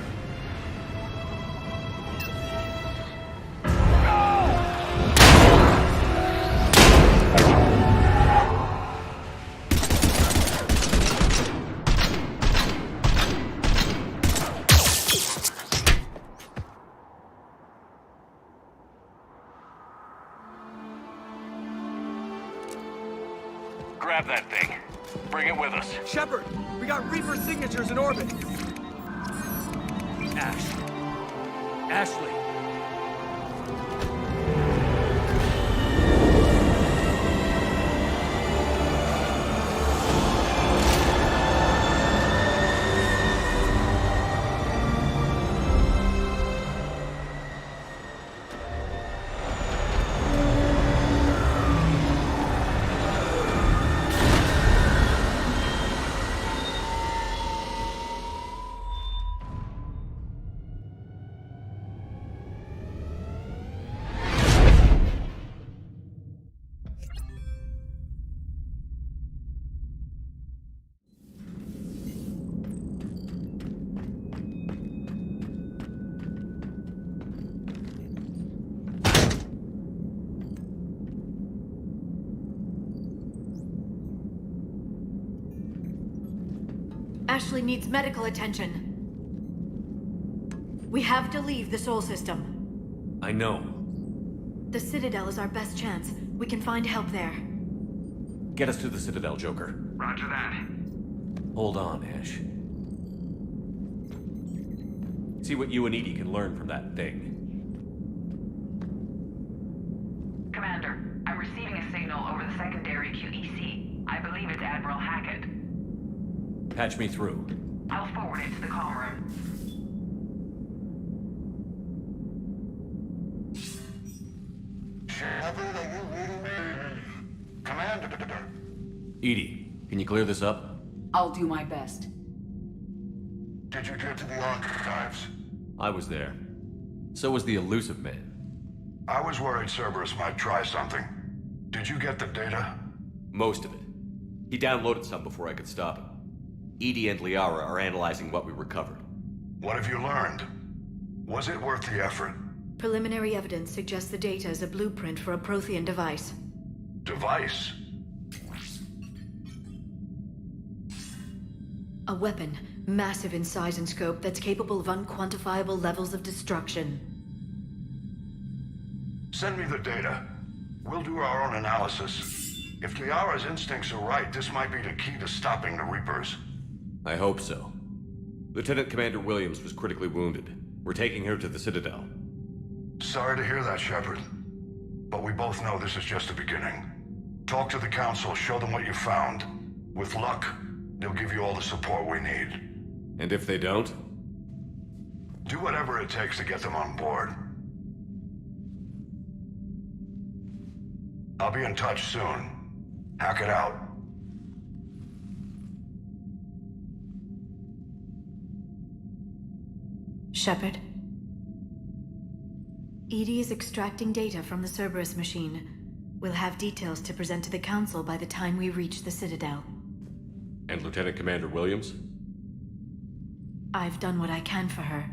Grab that thing. Bring it with us. Shepard, we got Reaper signatures in orbit. Ashley. Ashley needs medical attention. We have to leave the Sol system. I know. The Citadel is our best chance. We can find help there. Get us to the Citadel, Joker. Roger that. Hold on, Ash. See what you and EDI can learn from that thing. Commander, I'm receiving a signal over the secondary QEC. I believe it's Admiral Hackett. Patch me through. I'll forward it to the comm room. Shepard, are you reading me? Commander. EDI, can you clear this up? I'll do my best. Did you get to the archives? I was there. So was the elusive man. I was worried Cerberus might try something. Did you get the data? Most of it. He downloaded some before I could stop him. EDI and Liara are analyzing what we recovered. What have you learned? Was it worth the effort? Preliminary evidence suggests the data is a blueprint for a Prothean device. Device? A weapon, massive in size and scope, that's capable of unquantifiable levels of destruction. Send me the data. We'll do our own analysis. If Liara's instincts are right, this might be the key to stopping the Reapers. I hope so. Lieutenant Commander Williams was critically wounded. We're taking her to the Citadel. Sorry to hear that, Shepard. But we both know this is just the beginning. Talk to the Council, show them what you found. With luck, they'll give you all the support we need. And if they don't? Do whatever it takes to get them on board. I'll be in touch soon. Hack it out. Shepard? EDI is extracting data from the Cerberus machine. We'll have details to present to the Council by the time we reach the Citadel. And Lieutenant Commander Williams? I've done what I can for her.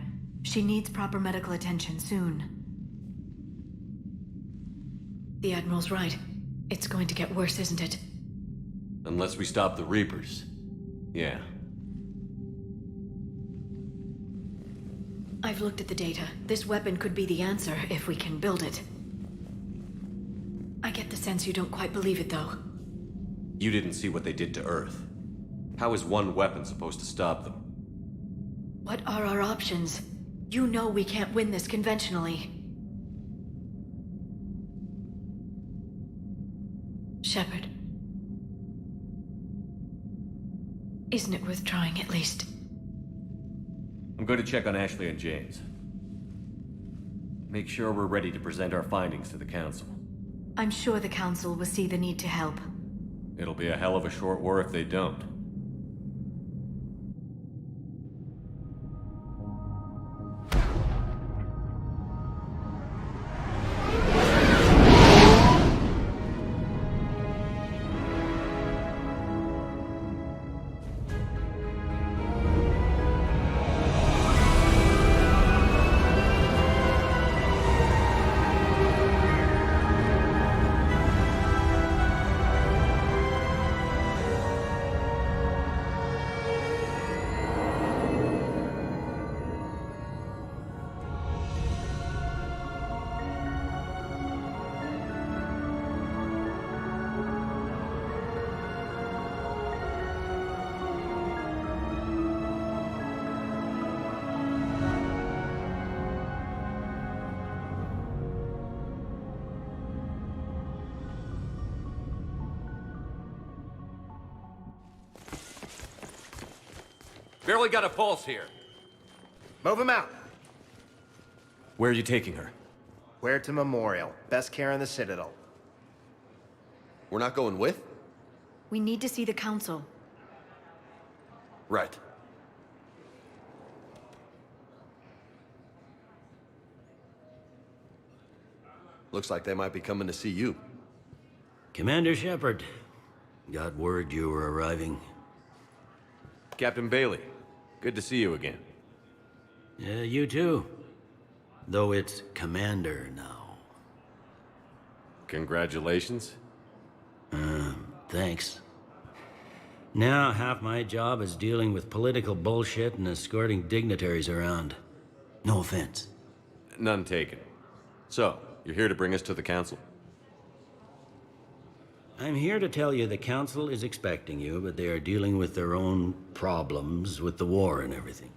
She needs proper medical attention soon. The Admiral's right. It's going to get worse, isn't it? Unless we stop the Reapers. Yeah. I've looked at the data. This weapon could be the answer if we can build it. I get the sense you don't quite believe it, though. You didn't see what they did to Earth. How is one weapon supposed to stop them? What are our options? You know we can't win this conventionally. Shepard. Isn't it worth trying, at least? I'm going to check on Ashley and James. Make sure we're ready to present our findings to the Council. I'm sure the Council will see the need to help. It'll be a hell of a short war if they don't. Barely got a pulse here. Move him out. Where are you taking her? Where to Memorial. Best care in the Citadel. We're not going with? We need to see the Council. Right. Looks like they might be coming to see you. Commander Shepard. Got word you were arriving. Captain Bailey, good to see you again. Yeah, you too. Though it's Commander now. Congratulations. Thanks. Now, half my job is dealing with political bullshit and escorting dignitaries around. No offense. None taken. So, you're here to bring us to the Council? I'm here to tell you the Council is expecting you, but they are dealing with their own problems with the war and everything.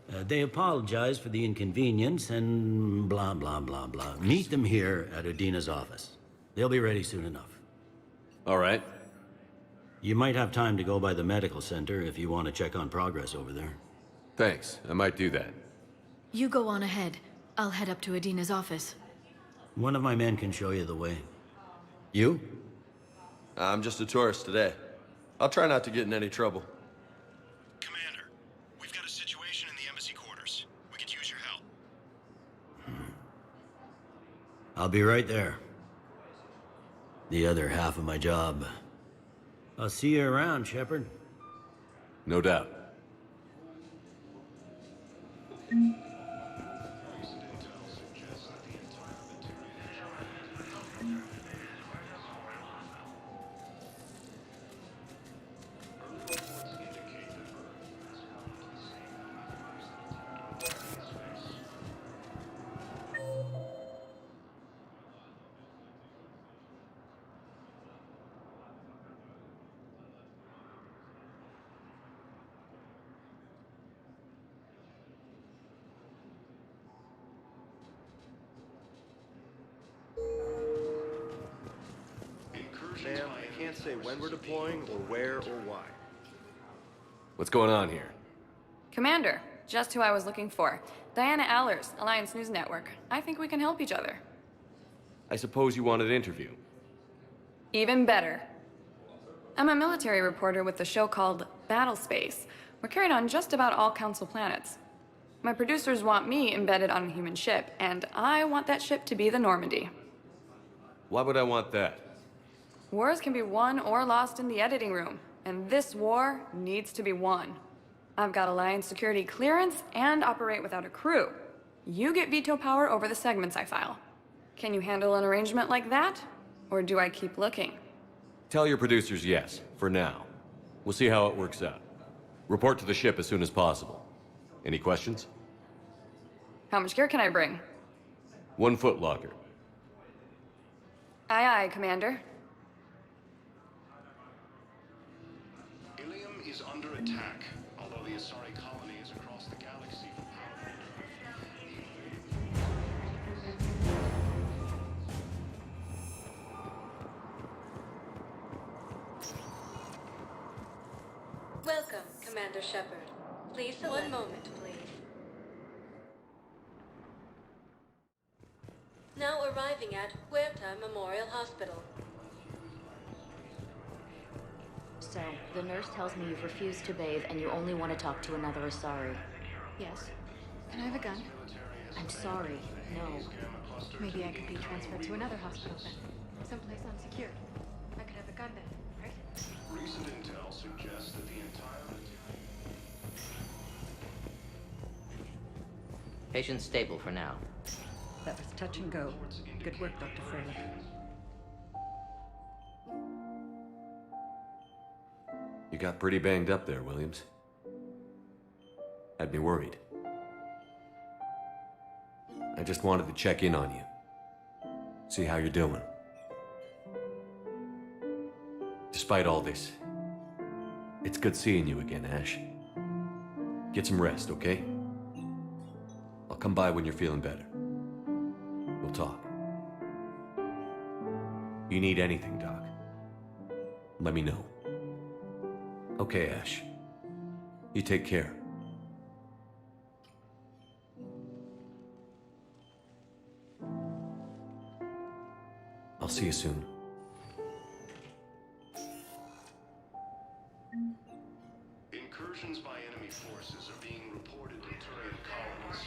They apologize for the inconvenience and blah, blah, blah, blah. Meet them here at Udina's office. They'll be ready soon enough. All right. You might have time to go by the medical center if you want to check on progress over there. Thanks. I might do that. You go on ahead. I'll head up to Udina's office. One of my men can show you the way. You? I'm just a tourist today. I'll try not to get in any trouble. Commander, we've got a situation in the embassy quarters. We could use your help. I'll be right there. The other half of my job. I'll see you around, Shepard. No doubt. Ma'am, I can't say when we're deploying or where or why. What's going on here? Commander, just who I was looking for. Diana Allers, Alliance News Network. I think we can help each other. I suppose you want an interview. Even better. I'm a military reporter with the show called Battle Space. We're carried on just about all Council planets. My producers want me embedded on a human ship, and I want that ship to be the Normandy. Why would I want that? Wars can be won or lost in the editing room, and this war needs to be won. I've got Alliance security clearance and operate without a crew. You get veto power over the segments I file. Can you handle an arrangement like that? Or do I keep looking? Tell your producers yes, for now. We'll see how it works out. Report to the ship as soon as possible. Any questions? How much gear can I bring? 1 foot locker. Aye, aye, Commander. Ilium is under attack, although the Asari colony is across the galaxy for power. Welcome, Commander Shepard. Please select. One moment, please. Now arriving at Huerta Memorial Hospital. So, the nurse tells me you've refused to bathe and you only want to talk to another Asari. Yes. Can I have a gun? I'm sorry, no. Maybe I could be transferred to another hospital then. Someplace unsecured. I could have a gun then, right? Recent intel suggests that the entire... Patient's stable for now. That was touch and go. Good work, Dr. Froelich. You got pretty banged up there, Williams. Had me worried. I just wanted to check in on you. See how you're doing. Despite all this, it's good seeing you again, Ash. Get some rest, okay? I'll come by when you're feeling better. We'll talk. You need anything, Doc, let me know. Okay, Ash. You take care. I'll see you soon. Incursions by enemy forces are being reported in Turian colonies.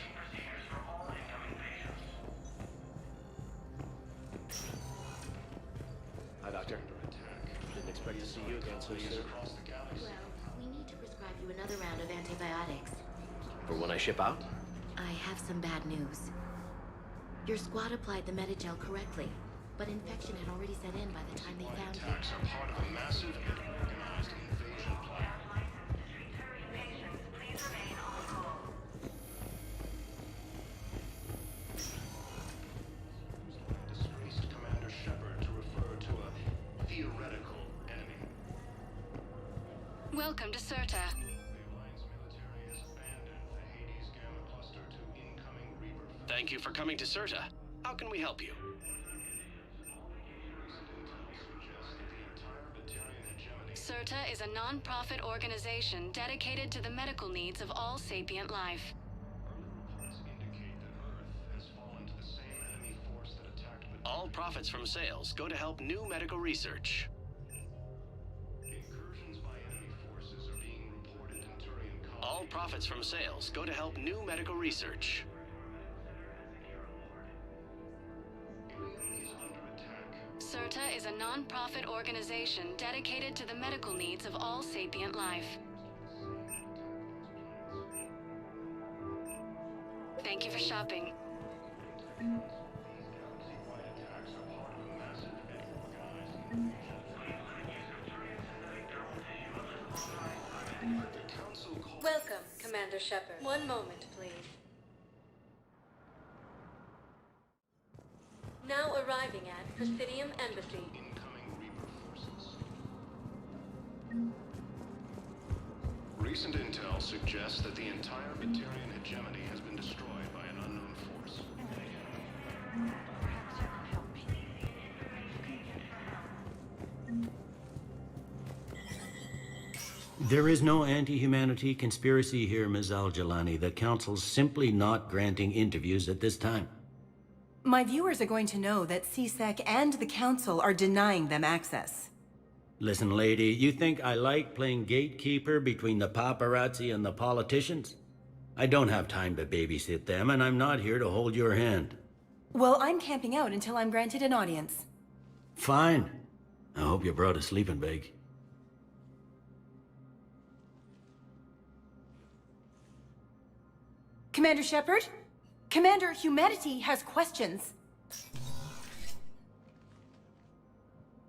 Hi, Doctor. Didn't expect to see you again so soon. Well, we need to prescribe you another round of antibiotics. For when I ship out? I have some bad news. Your squad applied the Metagel correctly, but infection had already set in by the time they found you. Attacks are part of a massive and organized invasion plan. Disgraced Commander Shepard to refer to a theoretical enemy. Welcome to Serta. Thank you for coming to Serta. How can we help you? Serta is a non-profit organization dedicated to the medical needs of all sapient life. All profits from sales go to help new medical research. All profits from sales go to help new medical research. Serta is a non-profit organization dedicated to the medical needs of all sapient life. Thank you for shopping. Welcome, Commander Shepard. One moment, please. Now arriving at Presidium Embassy. Recent intel suggests that the entire Batarian hegemony has been destroyed by an unknown force. There is no anti-humanity conspiracy here, Ms. Al-Jalani. The Council's simply not granting interviews at this time. My viewers are going to know that CSEC and the Council are denying them access. Listen, lady, you think I like playing gatekeeper between the paparazzi and the politicians? I don't have time to babysit them, and I'm not here to hold your hand. Well, I'm camping out until I'm granted an audience. Fine. I hope you brought a sleeping bag. Commander Shepard? Commander, humanity has questions.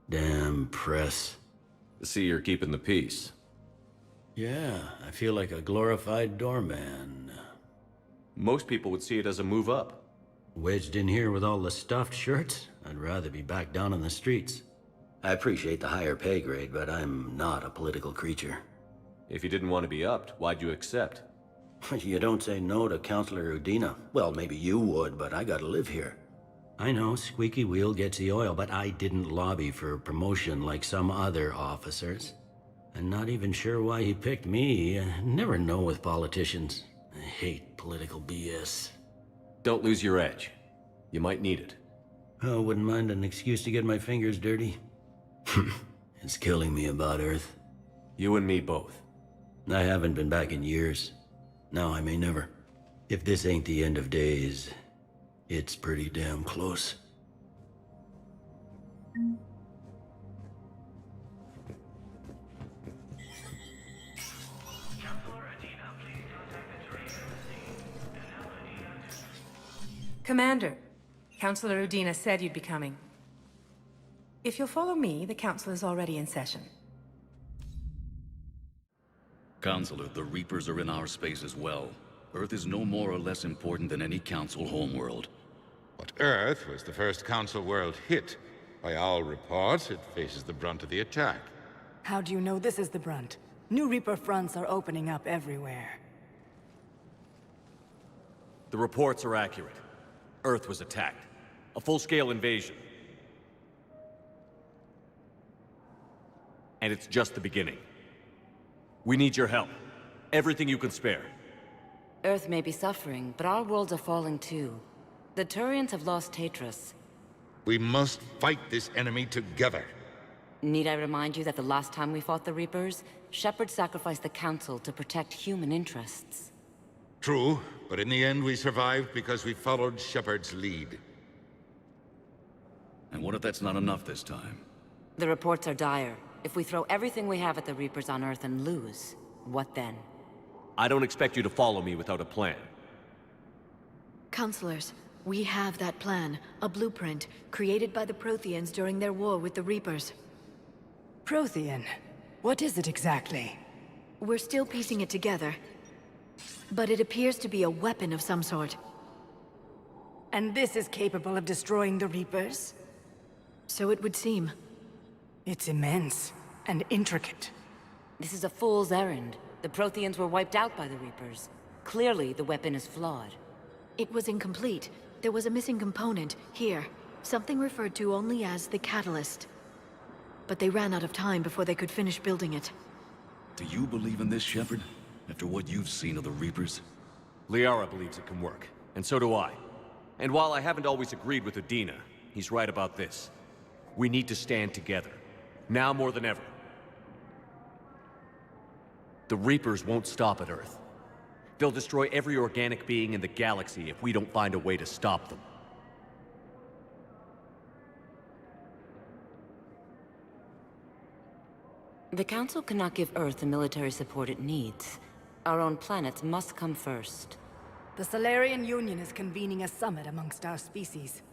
Damn press. See, you're keeping the peace. Yeah, I feel like a glorified doorman. Most people would see it as a move up. Wedged in here with all the stuffed shirts? I'd rather be back down on the streets. I appreciate the higher pay grade, but I'm not a political creature. If you didn't want to be upped, why'd you accept? You don't say no to Counselor Udina. Well, maybe you would, but I gotta live here. I know, squeaky wheel gets the oil, but I didn't lobby for promotion like some other officers. I'm not even sure why he picked me. I never know with politicians. I hate political BS. Don't lose your edge. You might need it. Oh, wouldn't mind an excuse to get my fingers dirty. It's killing me about Earth. You and me both. I haven't been back in years. Now I may never. If this ain't the end of days, it's pretty damn close. Commander, Counselor Udina said you'd be coming. If you'll follow me, the council is already in session. Counselor, the Reapers are in our space as well. Earth is no more or less important than any Council homeworld. But Earth was the first Council world hit. By all reports, it faces the brunt of the attack. How do you know this is the brunt? New Reaper fronts are opening up everywhere. The reports are accurate. Earth was attacked. A full-scale invasion. And it's just the beginning. We need your help. Everything you can spare. Earth may be suffering, but our worlds are falling too. The Turians have lost Tetris. We must fight this enemy together. Need I remind you that the last time we fought the Reapers, Shepard sacrificed the Council to protect human interests? True, but in the end we survived because we followed Shepard's lead. And what if that's not enough this time? The reports are dire. If we throw everything we have at the Reapers on Earth and lose, what then? I don't expect you to follow me without a plan. Counselors, we have that plan. A blueprint, created by the Protheans during their war with the Reapers. Prothean? What is it exactly? We're still piecing it together. But it appears to be a weapon of some sort. And this is capable of destroying the Reapers? So it would seem. It's immense and intricate. This is a fool's errand. The Protheans were wiped out by the Reapers. Clearly, the weapon is flawed. It was incomplete. There was a missing component, here. Something referred to only as the catalyst. But they ran out of time before they could finish building it. Do you believe in this, Shepard? After what you've seen of the Reapers? Liara believes it can work, and so do I. And while I haven't always agreed with Udina, he's right about this. We need to stand together. Now more than ever. The Reapers won't stop at Earth. They'll destroy every organic being in the galaxy if we don't find a way to stop them. The Council cannot give Earth the military support it needs. Our own planets must come first. The Solarian Union is convening a summit amongst our species.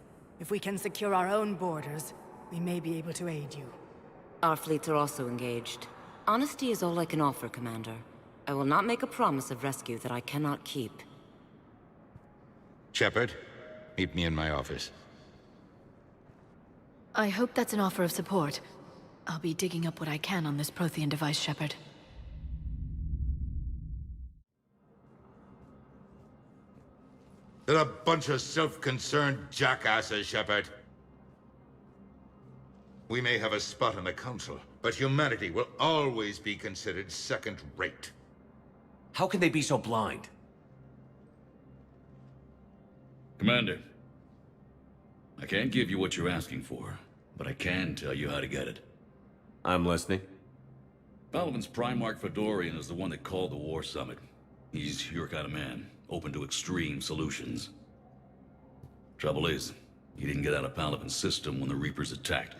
If we can secure our own borders, we may be able to aid you. Our fleets are also engaged. Honesty is all I can offer, Commander. I will not make a promise of rescue that I cannot keep. Shepard, meet me in my office. I hope that's an offer of support. I'll be digging up what I can on this Prothean device, Shepard. They're a bunch of self-concerned jackasses, Shepard. We may have a spot on the Council, but humanity will always be considered second-rate. How can they be so blind? Commander, I can't give you what you're asking for, but I can tell you how to get it. I'm listening. Palaven's Primarch Fedorian is the one that called the War Summit. He's your kind of man, open to extreme solutions. Trouble is, he didn't get out of Palaven's system when the Reapers attacked.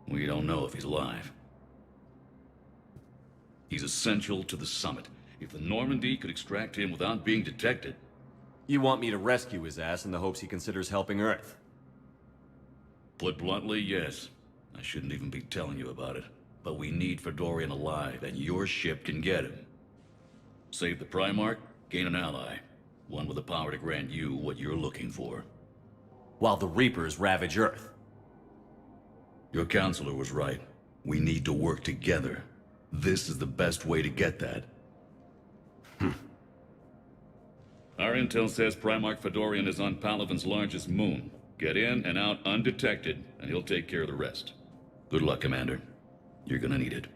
We don't know if he's alive. He's essential to the summit. If the Normandy could extract him without being detected... You want me to rescue his ass in the hopes he considers helping Earth? Put bluntly, yes. I shouldn't even be telling you about it. But we need Fedorian alive, and your ship can get him. Save the Primarch, gain an ally. One with the power to grant you what you're looking for. While the Reapers ravage Earth. Your counselor was right. We need to work together. This is the best way to get that. Our intel says Primarch Fedorian is on Palaven's largest moon. Get in and out undetected, and he'll take care of the rest. Good luck, Commander. You're gonna need it.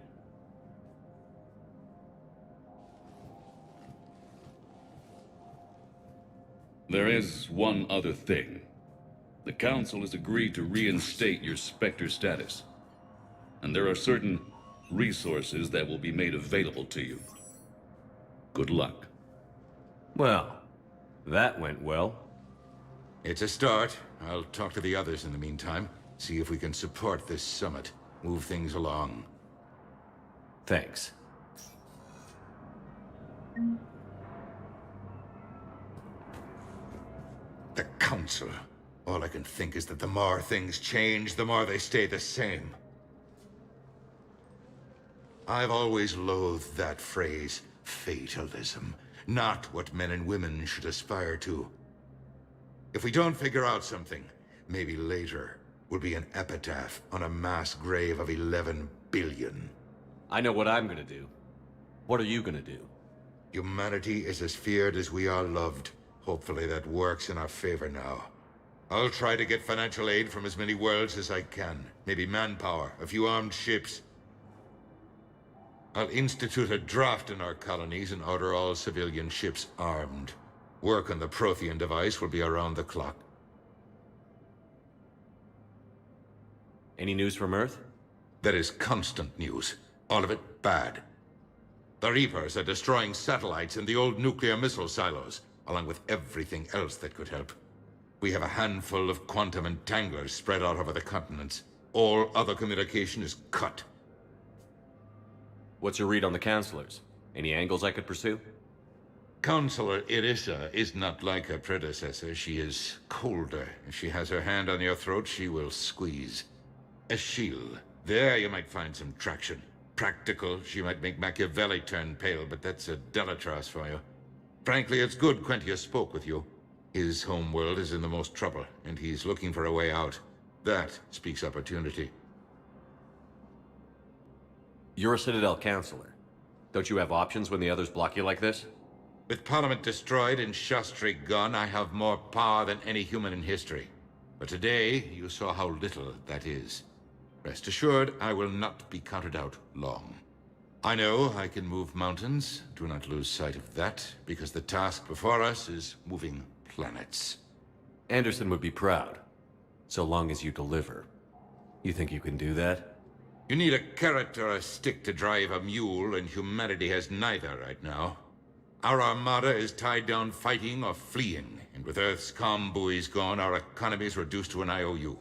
There is one other thing. The Council has agreed to reinstate your Spectre status. And there are certain resources that will be made available to you. Good luck. Well, that went well. It's a start. I'll talk to the others in the meantime. See if we can support this summit. Move things along. Thanks. The Council. All I can think is that the more things change, the more they stay the same. I've always loathed that phrase, fatalism. Not what men and women should aspire to. If we don't figure out something, maybe later will be an epitaph on a mass grave of 11 billion. I know what I'm gonna do. What are you gonna do? Humanity is as feared as we are loved. Hopefully that works in our favor now. I'll try to get financial aid from as many worlds as I can. Maybe manpower, a few armed ships. I'll institute a draft in our colonies and order all civilian ships armed. Work on the Prothean device will be around the clock. Any news from Earth? There is constant news. All of it bad. The Reapers are destroying satellites and the old nuclear missile silos, along with everything else that could help. We have a handful of quantum entanglers spread out over the continents. All other communication is cut. What's your read on the counselors? Any angles I could pursue? Counselor Irissa is not like her predecessor. She is colder. If she has her hand on your throat, she will squeeze. Achille. There you might find some traction. Practical, she might make Machiavelli turn pale, but that's a Delatras for you. Frankly, it's good Quentius spoke with you. His homeworld is in the most trouble, and he's looking for a way out. That speaks opportunity. You're a Citadel counselor. Don't you have options when the others block you like this? With Parliament destroyed and Shastri gone, I have more power than any human in history. But today, you saw how little that is. Rest assured, I will not be counted out long. I know I can move mountains. Do not lose sight of that, because the task before us is moving planets. Anderson would be proud, so long as you deliver. You think you can do that? You need a carrot or a stick to drive a mule, and humanity has neither right now. Our armada is tied down fighting or fleeing, and with Earth's comm buoys gone, our economy is reduced to an IOU.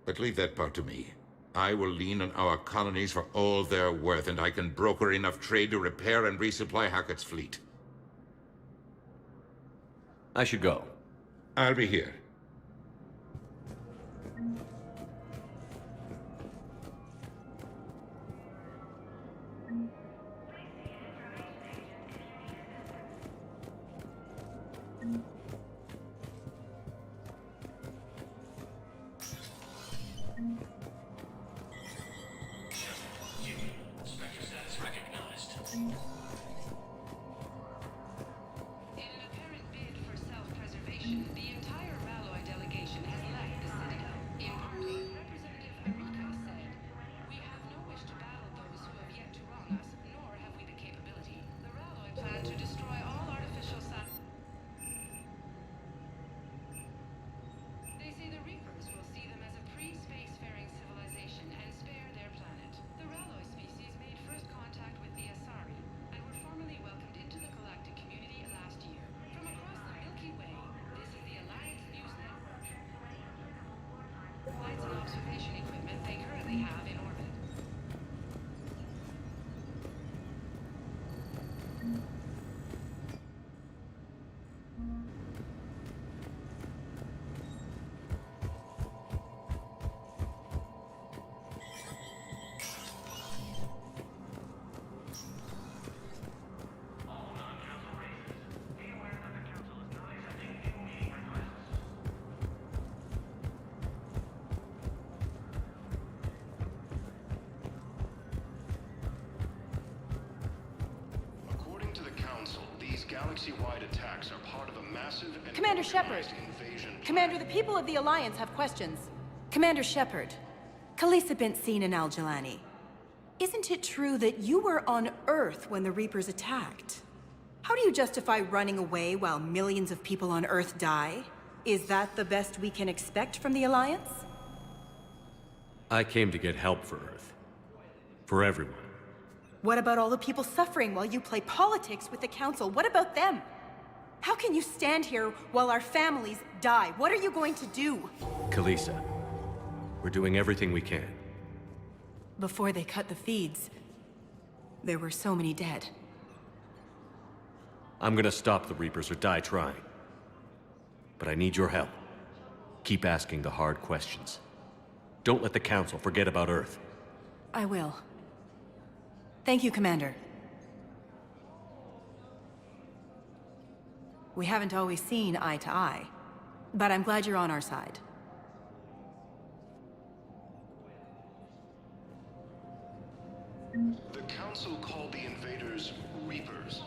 But leave that part to me. I will lean on our colonies for all they're worth, and I can broker enough trade to repair and resupply Hackett's fleet. I should go. I'll be here. galaxy-wide attacks are part of a massive and Commander Shepard. invasion. Commander, the people of the Alliance have questions. Commander Shepard, Khalisah bint Sin and Al-Jalani. Isn't it true that you were on Earth when the Reapers attacked? How do you justify running away while millions of people on Earth die? Is that the best we can expect from the Alliance? I came to get help for Earth. For everyone. What about all the people suffering while you play politics with the Council? What about them? How can you stand here while our families die? What are you going to do? Khalisah, we're doing everything we can. Before they cut the feeds, there were so many dead. I'm gonna stop the Reapers or die trying. But I need your help. Keep asking the hard questions. Don't let the Council forget about Earth. I will. Thank you, Commander. We haven't always seen eye to eye, but I'm glad you're on our side. The Council called the invaders Reapers.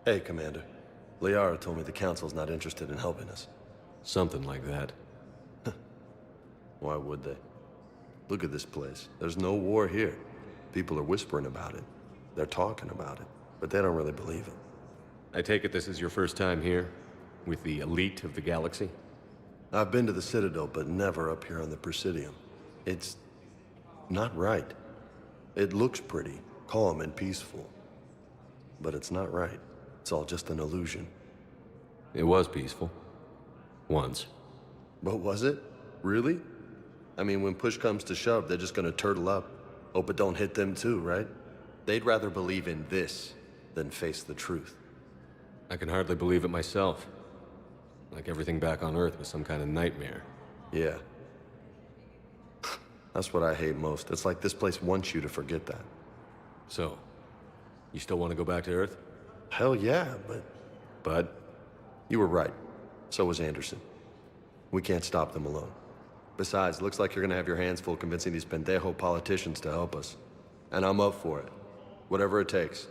Hey, Commander. Liara told me the Council's not interested in helping us. Something like that. Why would they? Look at this place. There's no war here. People are whispering about it. They're talking about it, but they don't really believe it. I take it this is your first time here? With the elite of the galaxy? I've been to the Citadel, but never up here on the Presidium. It's not right. It looks pretty, calm and peaceful. But it's not right. It's all just an illusion. It was peaceful. Once. But was it? Really? I mean, when push comes to shove, they're just gonna turtle up. Hope it don't hit them too, right? They'd rather believe in this than face the truth. I can hardly believe it myself. Like everything back on Earth was some kind of nightmare. Yeah. That's what I hate most. It's like this place wants you to forget that. So, you still want to go back to Earth? Hell yeah, but... You were right. So was Anderson. We can't stop them alone. Besides, looks like you're gonna have your hands full convincing these pendejo politicians to help us. And I'm up for it. Whatever it takes.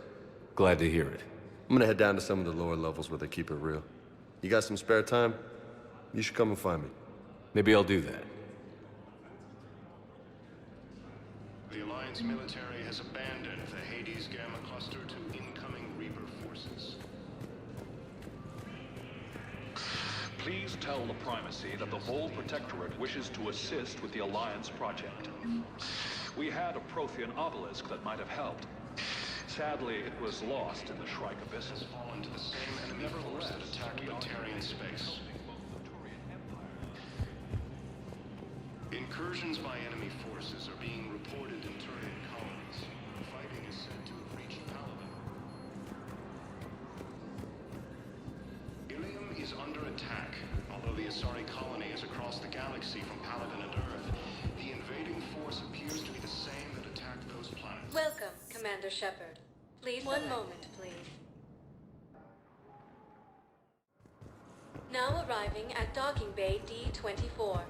Glad to hear it. I'm gonna head down to some of the lower levels where they keep it real. You got some spare time? You should come and find me. Maybe I'll do that. The Alliance military has abandoned the Hades Gamma Cluster to incoming Reaper forces. Please tell the Primacy that the whole Protectorate wishes to assist with the Alliance project. We had a Prothean obelisk that might have helped. Sadly, it was lost in the Shrike Abyss. Has fallen to the same enemy force that attacked Batarian space. Incursions by enemy forces are being reported in Turian colonies. Fighting is said to have reached Paragon. Ilium is under attack. Although the Asari colony is across the galaxy from Paladin and Earth, the invading force appears to be the same that attacked those planets. Welcome, Commander Shepard. Please One moment, please. Now arriving at Docking Bay D-24.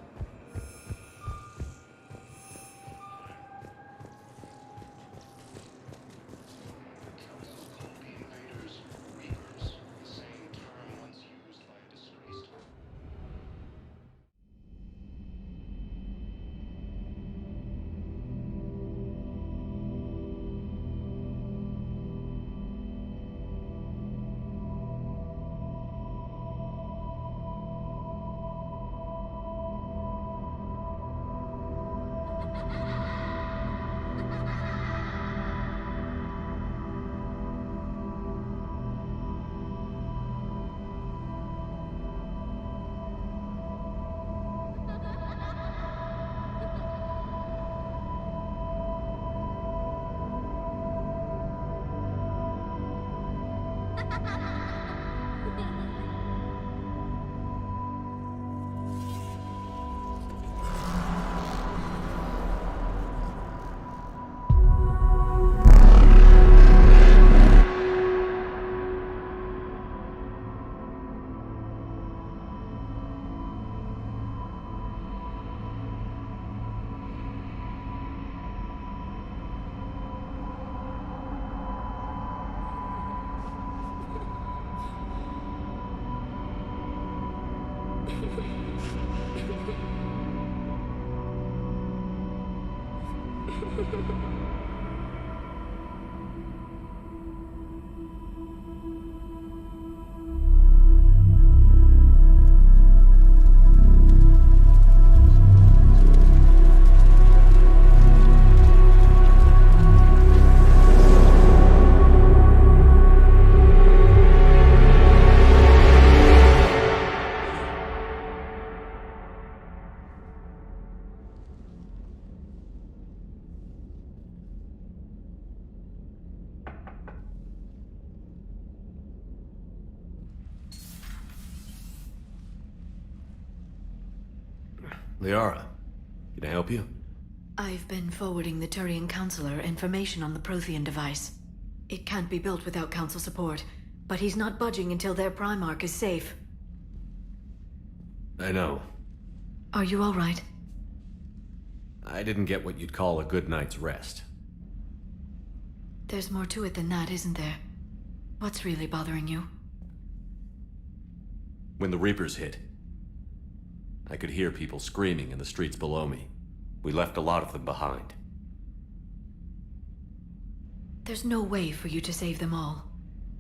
Liara, can I help you? I've been forwarding the Turian Counselor information on the Prothean device. It can't be built without Council support, but he's not budging until their Primarch is safe. I know. Are you all right? I didn't get what you'd call a good night's rest. There's more to it than that, isn't there? What's really bothering you? When the Reapers hit, I could hear people screaming in the streets below me. We left a lot of them behind. There's no way for you to save them all.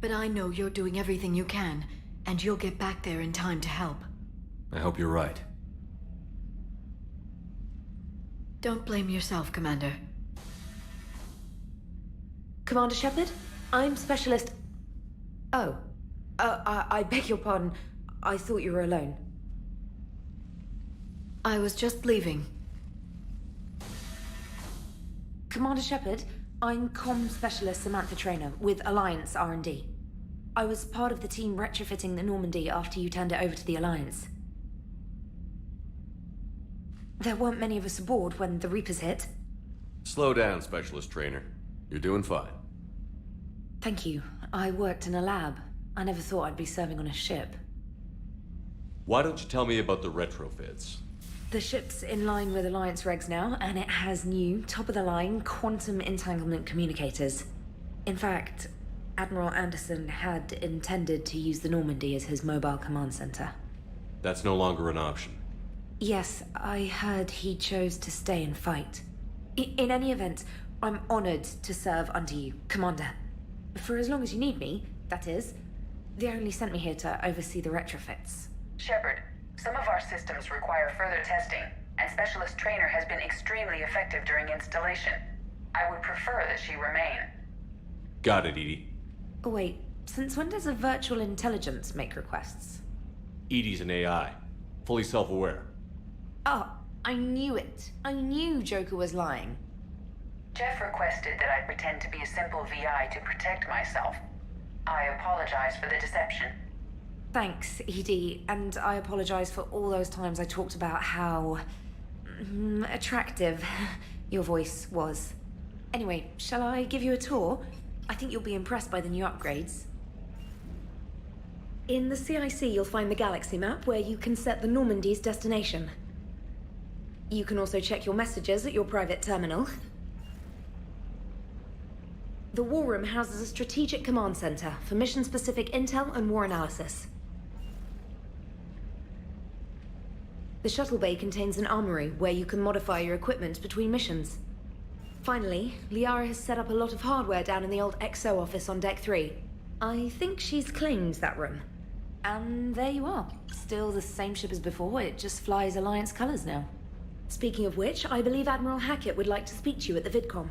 But I know you're doing everything you can, and you'll get back there in time to help. I hope you're right. Don't blame yourself, Commander. Commander Shepard? I'm Specialist... Oh. I beg your pardon. I thought you were alone. I was just leaving. Commander Shepard, I'm Comm Specialist Samantha Traynor with Alliance R&D. I was part of the team retrofitting the Normandy after you turned it over to the Alliance. There weren't many of us aboard when the Reapers hit. Slow down, Specialist Trainer. You're doing fine. Thank you. I worked in a lab. I never thought I'd be serving on a ship. Why don't you tell me about the retrofits? The ship's in line with Alliance regs now, and it has new, top-of-the-line, quantum entanglement communicators. In fact, Admiral Anderson had intended to use the Normandy as his mobile command center. That's no longer an option. Yes, I heard he chose to stay and fight. In any event, I'm honored to serve under you, Commander. For as long as you need me, that is. They only sent me here to oversee the retrofits. Shepard, some of our systems require further testing, and Specialist Trainer has been extremely effective during installation. I would prefer that she remain. Got it, Edie. Oh, wait, since when does a virtual intelligence make requests? Edie's an AI, fully self-aware. Oh, I knew it. I knew Joker was lying. Jeff requested that I pretend to be a simple VI to protect myself. I apologize for the deception. Thanks, Edie, and I apologize for all those times I talked about how... attractive your voice was. Anyway, shall I give you a tour? I think you'll be impressed by the new upgrades. In the CIC, you'll find the galaxy map where you can set the Normandy's destination. You can also check your messages at your private terminal. The War Room houses a strategic command center for mission-specific intel and war analysis. The shuttle bay contains an armory where you can modify your equipment between missions. Finally, Liara has set up a lot of hardware down in the old XO office on Deck 3. I think she's claimed that room. And there you are. Still the same ship as before, it just flies Alliance colors now. Speaking of which, I believe Admiral Hackett would like to speak to you at the VidCom.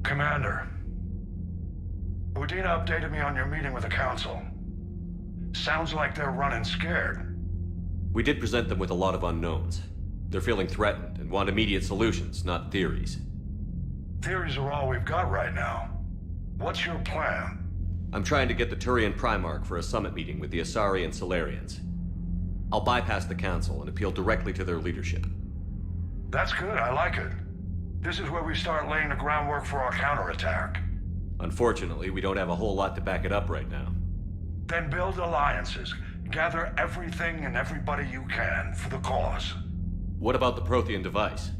Commander, Udina updated me on your meeting with the Council. Sounds like they're running scared. We did present them with a lot of unknowns. They're feeling threatened and want immediate solutions, not theories. Theories are all we've got right now. What's your plan? I'm trying to get the Turian Primarch for a summit meeting with the Asari and Solarians. I'll bypass the Council and appeal directly to their leadership. That's good, I like it. This is where we start laying the groundwork for our counterattack. Unfortunately, we don't have a whole lot to back it up right now. Then build alliances. Gather everything and everybody you can for the cause. What about the Prothean device?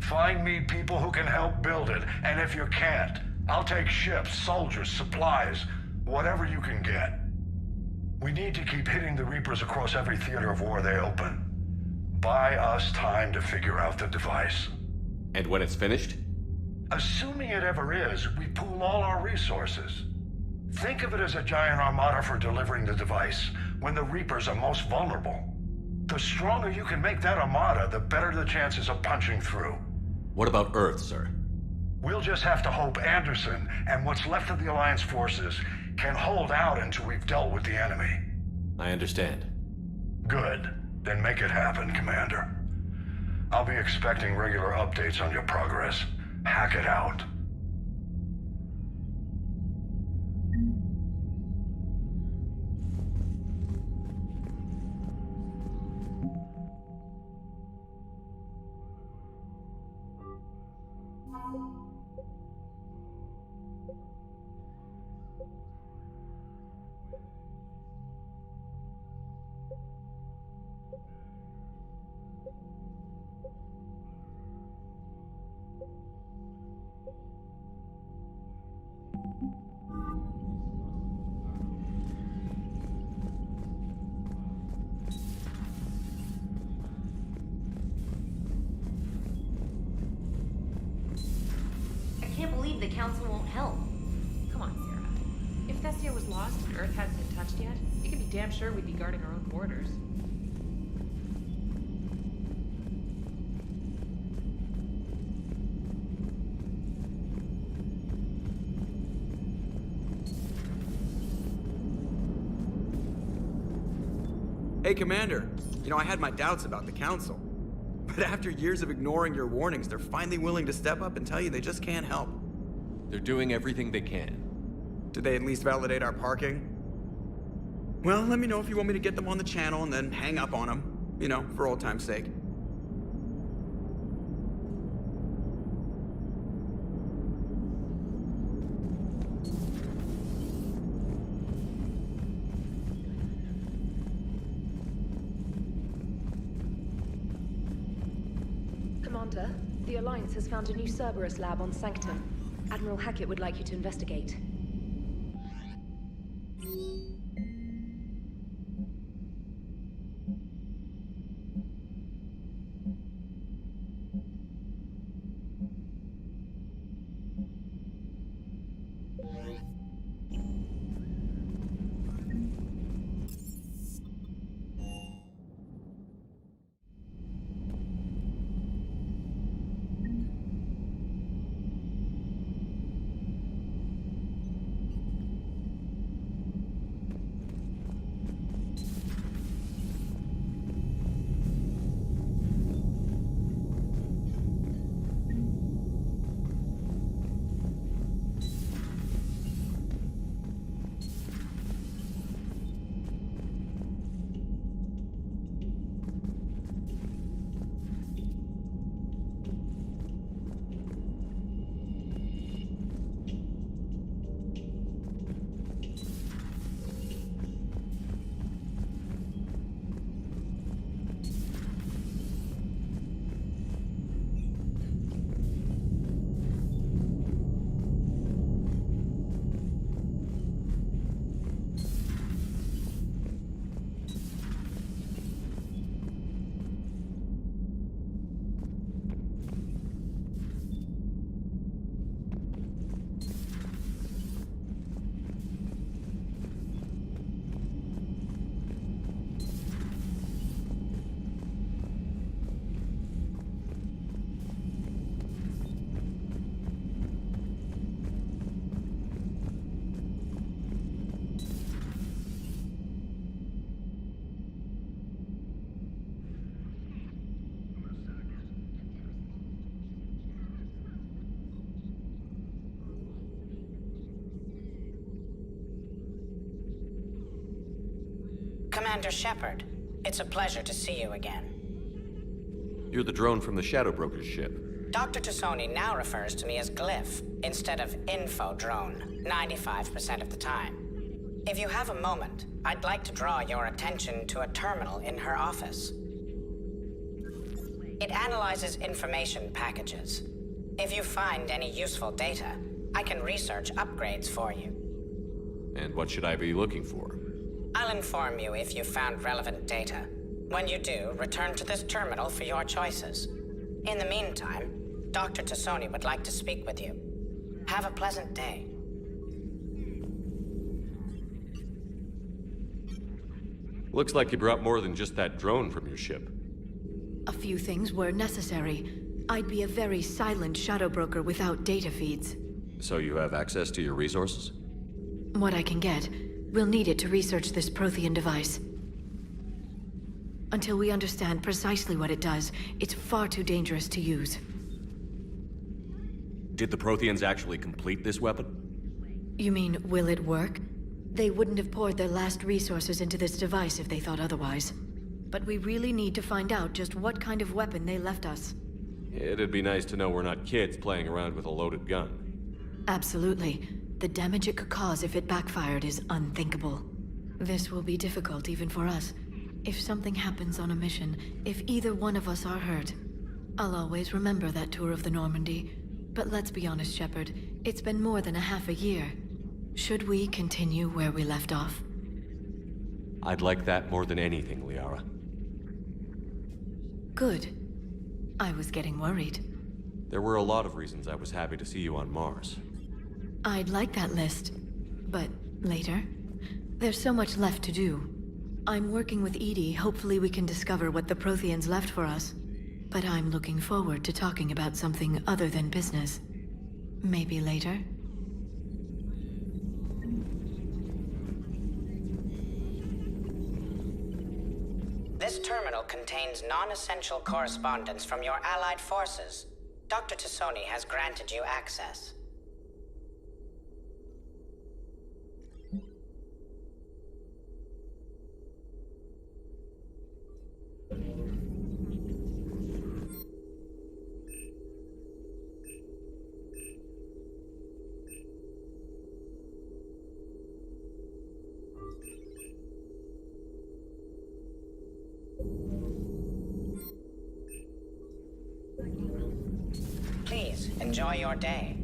Find me people who can help build it, and if you can't, I'll take ships, soldiers, supplies, whatever you can get. We need to keep hitting the Reapers across every theater of war they open. Buy us time to figure out the device. And when it's finished? Assuming it ever is, we pool all our resources. Think of it as a giant armada for delivering the device when the Reapers are most vulnerable. The stronger you can make that armada, the better the chances of punching through. What about Earth, sir? We'll just have to hope Anderson and what's left of the Alliance forces can hold out until we've dealt with the enemy. I understand. Good. Then make it happen, Commander. I'll be expecting regular updates on your progress. Hack it out. I can't believe the Council won't help. Come on, Sarah. If Thessia was lost and Earth hadn't been touched yet, you can be damn sure we'd be guarding our own borders. Hey, Commander. You know, I had my doubts about the Council. But after years of ignoring your warnings, they're finally willing to step up and tell you they just can't help. They're doing everything they can. Did they at least validate our parking? Well, let me know if you want me to get them on the channel and then hang up on them. You know, for old time's sake. Commander, the Alliance has found a new Cerberus lab on Sanctum. Admiral Hackett would like you to investigate. Commander Shepard, it's a pleasure to see you again. You're the drone from the Shadow Broker's ship. Dr. Tassoni now refers to me as Glyph instead of Info Drone, 95% of the time. If you have a moment, I'd like to draw your attention to a terminal in her office. It analyzes information packages. If you find any useful data, I can research upgrades for you. And what should I be looking for? I'll inform you if you found relevant data. When you do, return to this terminal for your choices. In the meantime, Dr. Tassoni would like to speak with you. Have a pleasant day. Looks like you brought more than just that drone from your ship. A few things were necessary. I'd be a very silent shadow broker without data feeds. So you have access to your resources? What I can get. We'll need it to research this Prothean device. Until we understand precisely what it does, it's far too dangerous to use. Did the Protheans actually complete this weapon? You mean, will it work? They wouldn't have poured their last resources into this device if they thought otherwise. But we really need to find out just what kind of weapon they left us. It'd be nice to know we're not kids playing around with a loaded gun. Absolutely. The damage it could cause if it backfired is unthinkable. This will be difficult even for us. If something happens on a mission, if either one of us are hurt, I'll always remember that tour of the Normandy. But let's be honest, Shepard, it's been more than a half a year. Should we continue where we left off? I'd like that more than anything, Liara. Good. I was getting worried. There were a lot of reasons I was happy to see you on Mars. I'd like that list, but later. There's so much left to do. I'm working with EDI. Hopefully we can discover what the Protheans left for us. But I'm looking forward to talking about something other than business. Maybe later? This terminal contains non-essential correspondence from your allied forces. Dr. Tassoni has granted you access. Please, enjoy your day.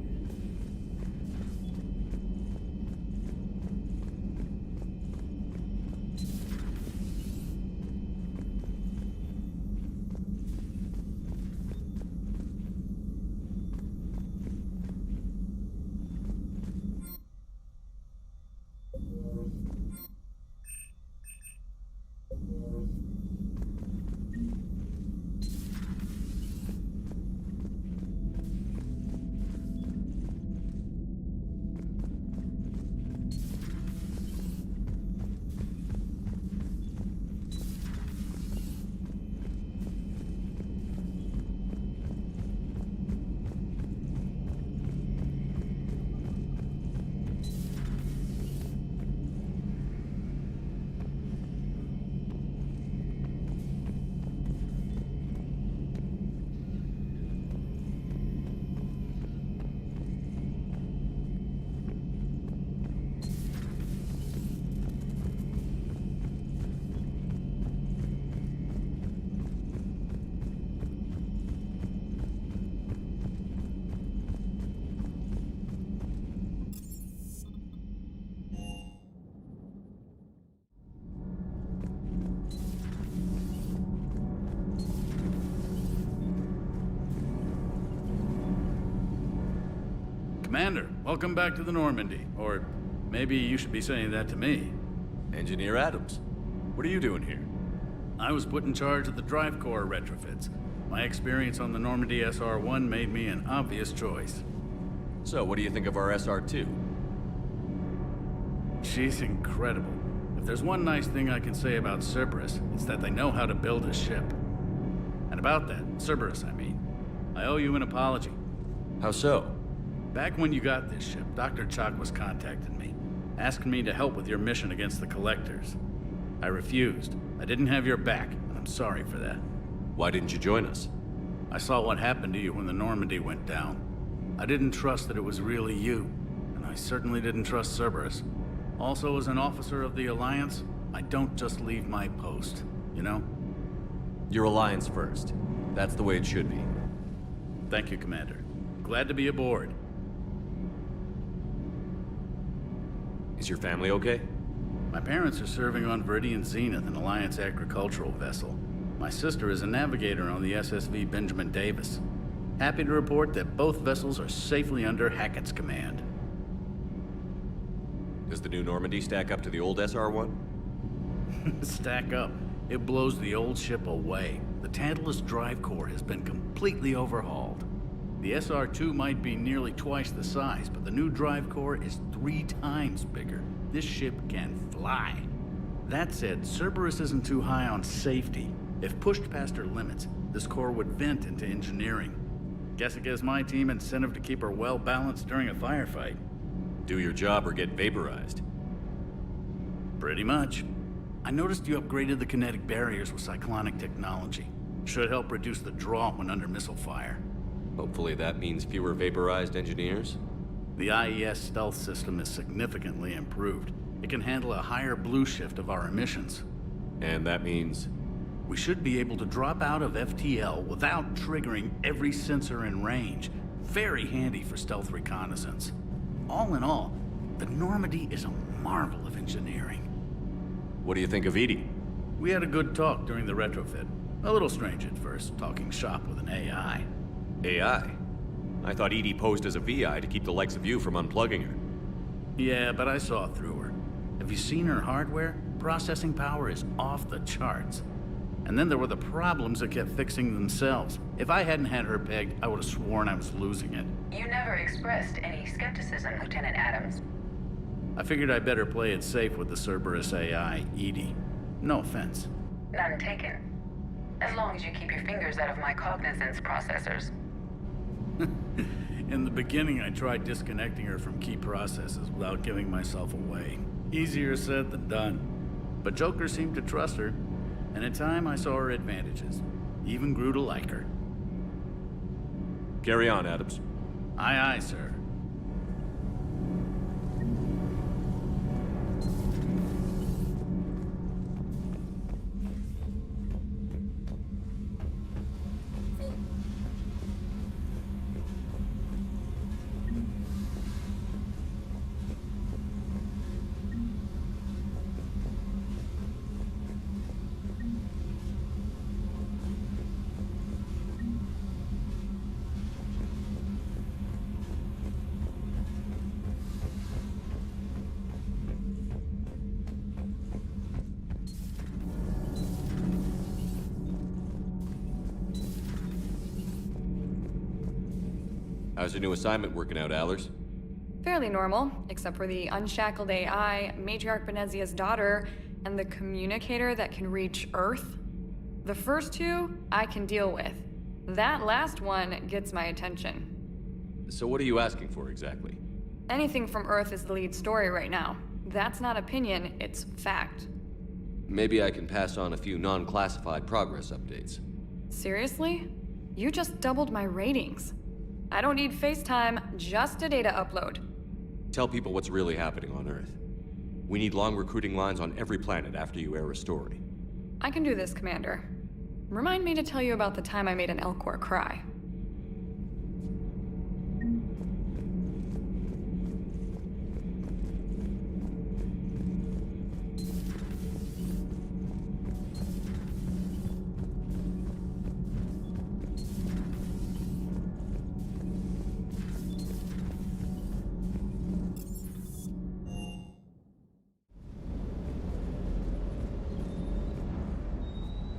Commander, welcome back to the Normandy. Or maybe you should be saying that to me. Engineer Adams, what are you doing here? I was put in charge of the drive core retrofits. My experience on the Normandy SR-1 made me an obvious choice. So, what do you think of our SR-2? She's incredible. If there's one nice thing I can say about Cerberus, it's that they know how to build a ship. And about that, Cerberus, I mean, I owe you an apology. How so? Back when you got this ship, Dr. Chalk was contacting me, asking me to help with your mission against the Collectors. I refused. I didn't have your back, and I'm sorry for that. Why didn't you join us? I saw what happened to you when the Normandy went down. I didn't trust that it was really you, and I certainly didn't trust Cerberus. Also, as an officer of the Alliance, I don't just leave my post, you know? Your Alliance first. That's the way it should be. Thank you, Commander. Glad to be aboard. Is your family okay? My parents are serving on Viridian Zenith, an Alliance agricultural vessel. My sister is a navigator on the SSV Benjamin Davis. Happy to report that both vessels are safely under Hackett's command. Does the new Normandy stack up to the old SR-1? Stack up. It blows the old ship away. The Tantalus drive core has been completely overhauled. The SR-2 might be nearly twice the size, but the new drive core is 3 times bigger. This ship can fly. That said, Cerberus isn't too high on safety. If pushed past her limits, this core would vent into engineering. Guess it gives my team incentive to keep her well-balanced during a firefight. Do your job or get vaporized. Pretty much. I noticed you upgraded the kinetic barriers with cyclonic technology. Should help reduce the draw when under missile fire. Hopefully that means fewer vaporized engineers? The IES stealth system is significantly improved. It can handle a higher blue shift of our emissions. And that means? We should be able to drop out of FTL without triggering every sensor in range. Very handy for stealth reconnaissance. All in all, the Normandy is a marvel of engineering. What do you think of EDI? We had a good talk during the retrofit. A little strange at first, talking shop with an AI. AI? I thought EDI posed as a VI to keep the likes of you from unplugging her. Yeah, but I saw through her. Have you seen her hardware? Processing power is off the charts. And then there were the problems that kept fixing themselves. If I hadn't had her pegged, I would have sworn I was losing it. You never expressed any skepticism, Lieutenant Adams. I figured I'd better play it safe with the Cerberus AI, EDI. No offense. None taken. As long as you keep your fingers out of my cognizance processors. In the beginning, I tried disconnecting her from key processes without giving myself away. Easier said than done. But Joker seemed to trust her, and in time I saw her advantages. Even grew to like her. Carry on, Adams. Aye, aye, sir. How's your new assignment working out, Aorus? Fairly normal, except for the unshackled AI, Matriarch Benezia's daughter, and the communicator that can reach Earth. The first two, I can deal with. That last one gets my attention. So what are you asking for exactly? Anything from Earth is the lead story right now. That's not opinion, it's fact. Maybe I can pass on a few non-classified progress updates. Seriously? You just doubled my ratings. I don't need FaceTime, just a data upload. Tell people what's really happening on Earth. We need long recruiting lines on every planet after you air a story. I can do this, Commander. Remind me to tell you about the time I made an Elcor cry.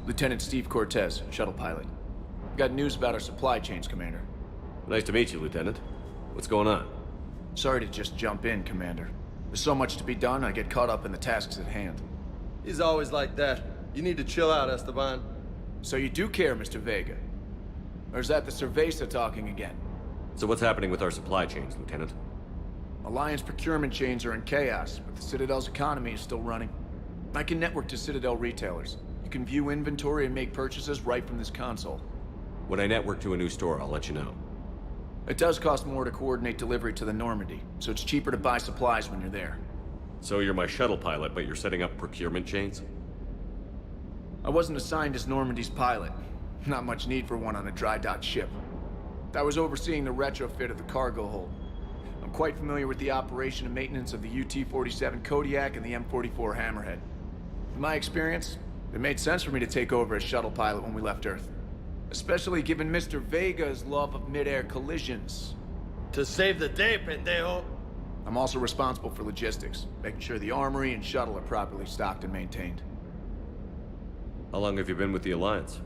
Lieutenant Steve Cortez, shuttle pilot. Got news about our supply chains, Commander. Nice to meet you, Lieutenant. What's going on? Sorry to just jump in, Commander. There's so much to be done, I get caught up in the tasks at hand. He's always like that. You need to chill out, Esteban. So you do care, Mr. Vega? Or is that the Cerveza talking again? So what's happening with our supply chains, Lieutenant? Alliance procurement chains are in chaos, but the Citadel's economy is still running. I can network to Citadel retailers. You can view inventory and make purchases right from this console. When I network to a new store, I'll let you know. It does cost more to coordinate delivery to the Normandy, so it's cheaper to buy supplies when you're there. So you're my shuttle pilot, but you're setting up procurement chains? I wasn't assigned as Normandy's pilot. Not much need for one on a dry dock ship. I was overseeing the retrofit of the cargo hold. I'm quite familiar with the operation and maintenance of the UT-47 Kodiak and the M44 Hammerhead. In my experience, it made sense for me to take over as shuttle pilot when we left Earth. Especially given Mr. Vega's love of mid-air collisions. To save the day, pendejo! I'm also responsible for logistics, making sure the armory and shuttle are properly stocked and maintained. How long have you been with the Alliance?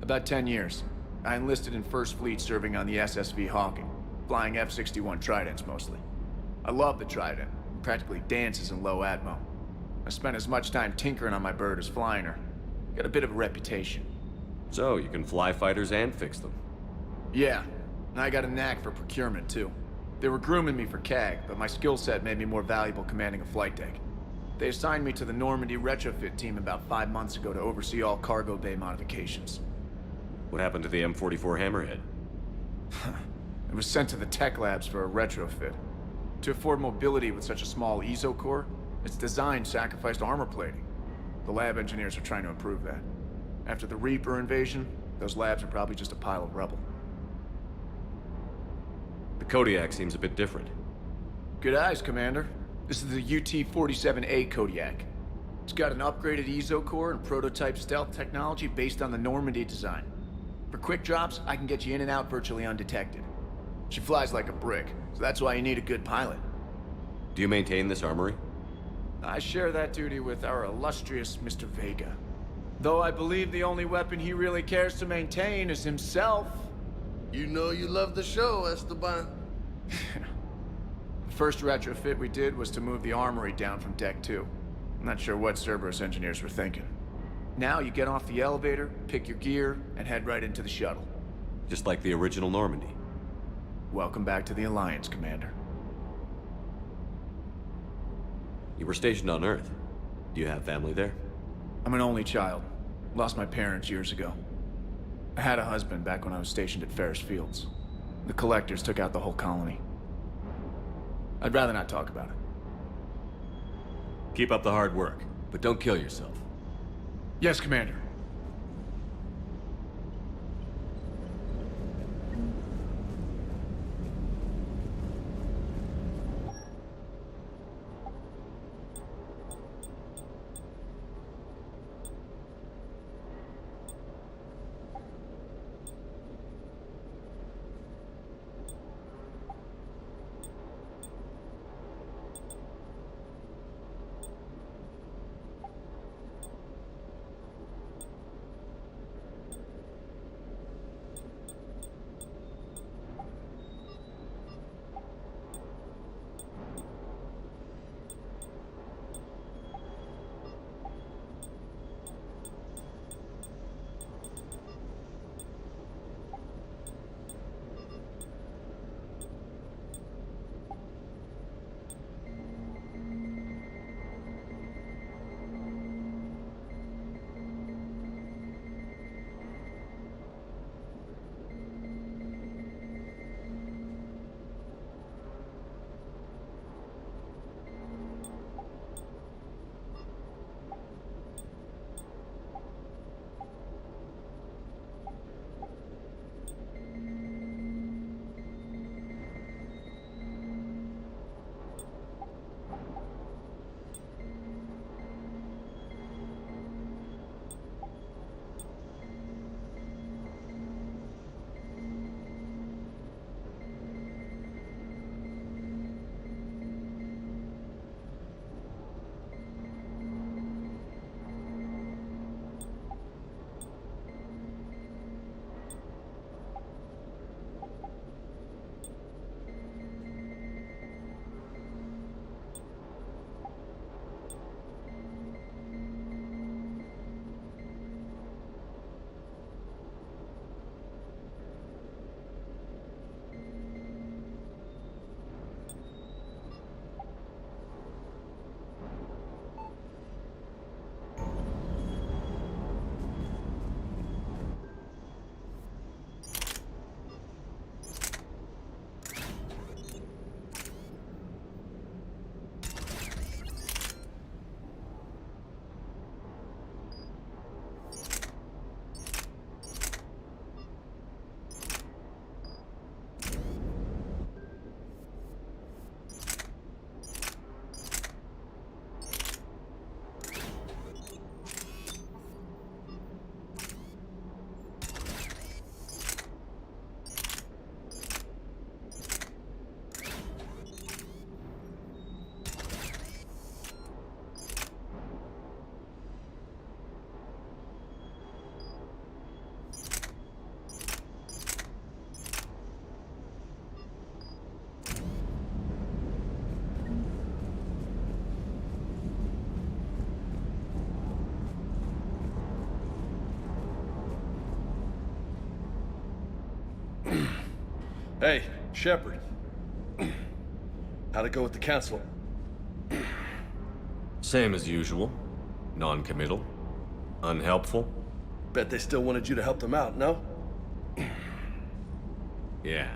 About 10 years. I enlisted in First Fleet serving on the SSV Hawking, flying F-61 Tridents mostly. I love the Trident, and practically dances in low atmo. I spent as much time tinkering on my bird as flying her. Got a bit of a reputation. So, you can fly fighters and fix them? Yeah, and I got a knack for procurement too. They were grooming me for CAG, but my skill set made me more valuable commanding a flight deck. They assigned me to the Normandy retrofit team about 5 months ago to oversee all cargo bay modifications. What happened to the M44 Hammerhead? It was sent to the tech labs for a retrofit. To afford mobility with such a small ESO core, its design sacrificed armor plating. The lab engineers are trying to improve that. After the Reaper invasion, those labs are probably just a pile of rubble. The Kodiak seems a bit different. Good eyes, Commander. This is the UT-47A Kodiak. It's got an upgraded ESO core and prototype stealth technology based on the Normandy design. For quick drops, I can get you in and out virtually undetected. She flies like a brick, so that's why you need a good pilot. Do you maintain this armory? I share that duty with our illustrious Mr. Vega. Though I believe the only weapon he really cares to maintain is himself. You know you love the show, Esteban. The first retrofit we did was to move the armory down from Deck 2. I'm not sure what Cerberus engineers were thinking. Now you get off the elevator, pick your gear, and head right into the shuttle. Just like the original Normandy. Welcome back to the Alliance, Commander. You were stationed on Earth. Do you have family there? I'm an only child. Lost my parents years ago. I had a husband back when I was stationed at Ferris Fields. The Collectors took out the whole colony. I'd rather not talk about it. Keep up the hard work, but don't kill yourself. Yes, Commander. Hey, Shepard. How'd it go with the council? Same as usual. Non-committal. Unhelpful. Bet they still wanted you to help them out, no? Yeah.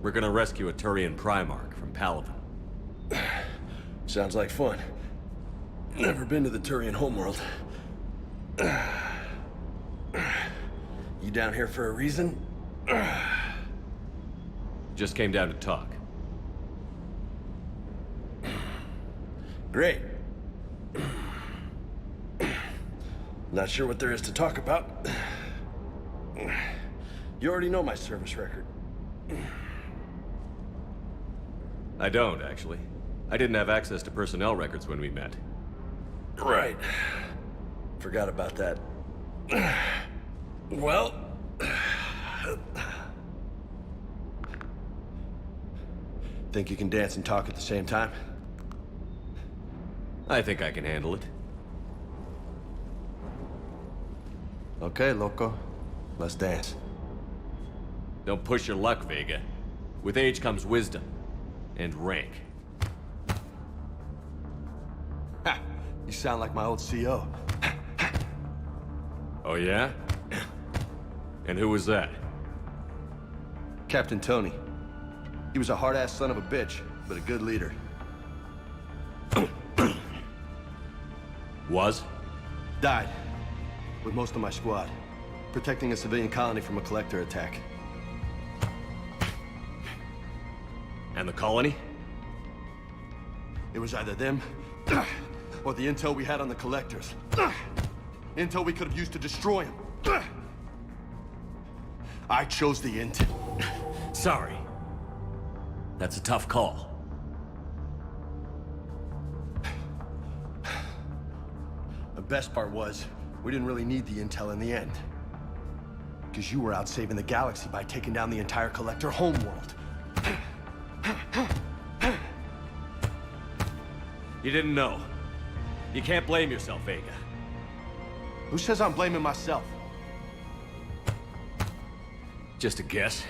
We're gonna rescue a Turian Primarch from Palaven. Sounds like fun. Never been to the Turian homeworld. You down here for a reason? Just came down to talk. Great. Not sure what there is to talk about. You already know my service record. I don't, actually. I didn't have access to personnel records when we met. Right. Forgot about that. Well... Think you can dance and talk at the same time? I think I can handle it. Okay, loco. Let's dance. Don't push your luck, Vega. With age comes wisdom. And rank. Ha! You sound like my old CO. Oh yeah? And who was that? Captain Tony. He was a hard-ass son of a bitch, but a good leader. Was? Died. With most of my squad. Protecting a civilian colony from a collector attack. And the colony? It was either them, or the intel we had on the collectors. Intel we could have used to destroy them. I chose the intel. Sorry. That's a tough call. The best part was, we didn't really need the intel in the end. Because you were out saving the galaxy by taking down the entire collector homeworld. You didn't know. You can't blame yourself, Vega. Who says I'm blaming myself? Just a guess.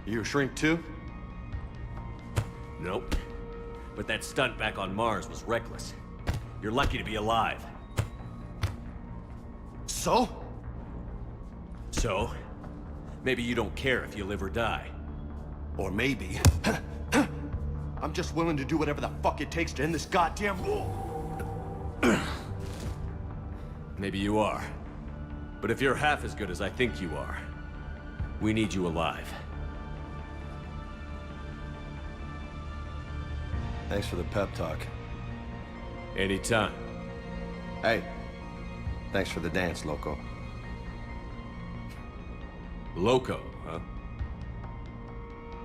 You a shrink too? Nope. But that stunt back on Mars was reckless. You're lucky to be alive. So? So? Maybe you don't care if you live or die. Or maybe... I'm just willing to do whatever the fuck it takes to end this goddamn war. Maybe you are. But if you're half as good as I think you are, we need you alive. Thanks for the pep talk. Anytime. Hey, thanks for the dance, loco. Loco, huh?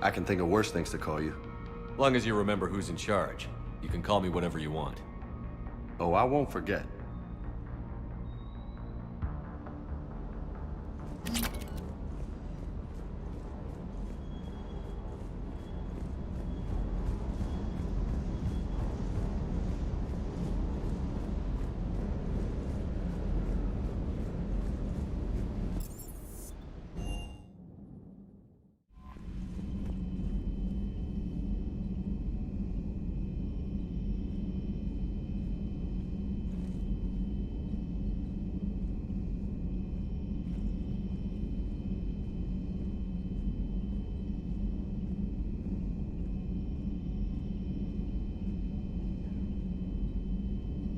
I can think of worse things to call you. Long as you remember who's in charge, you can call me whatever you want. Oh, I won't forget.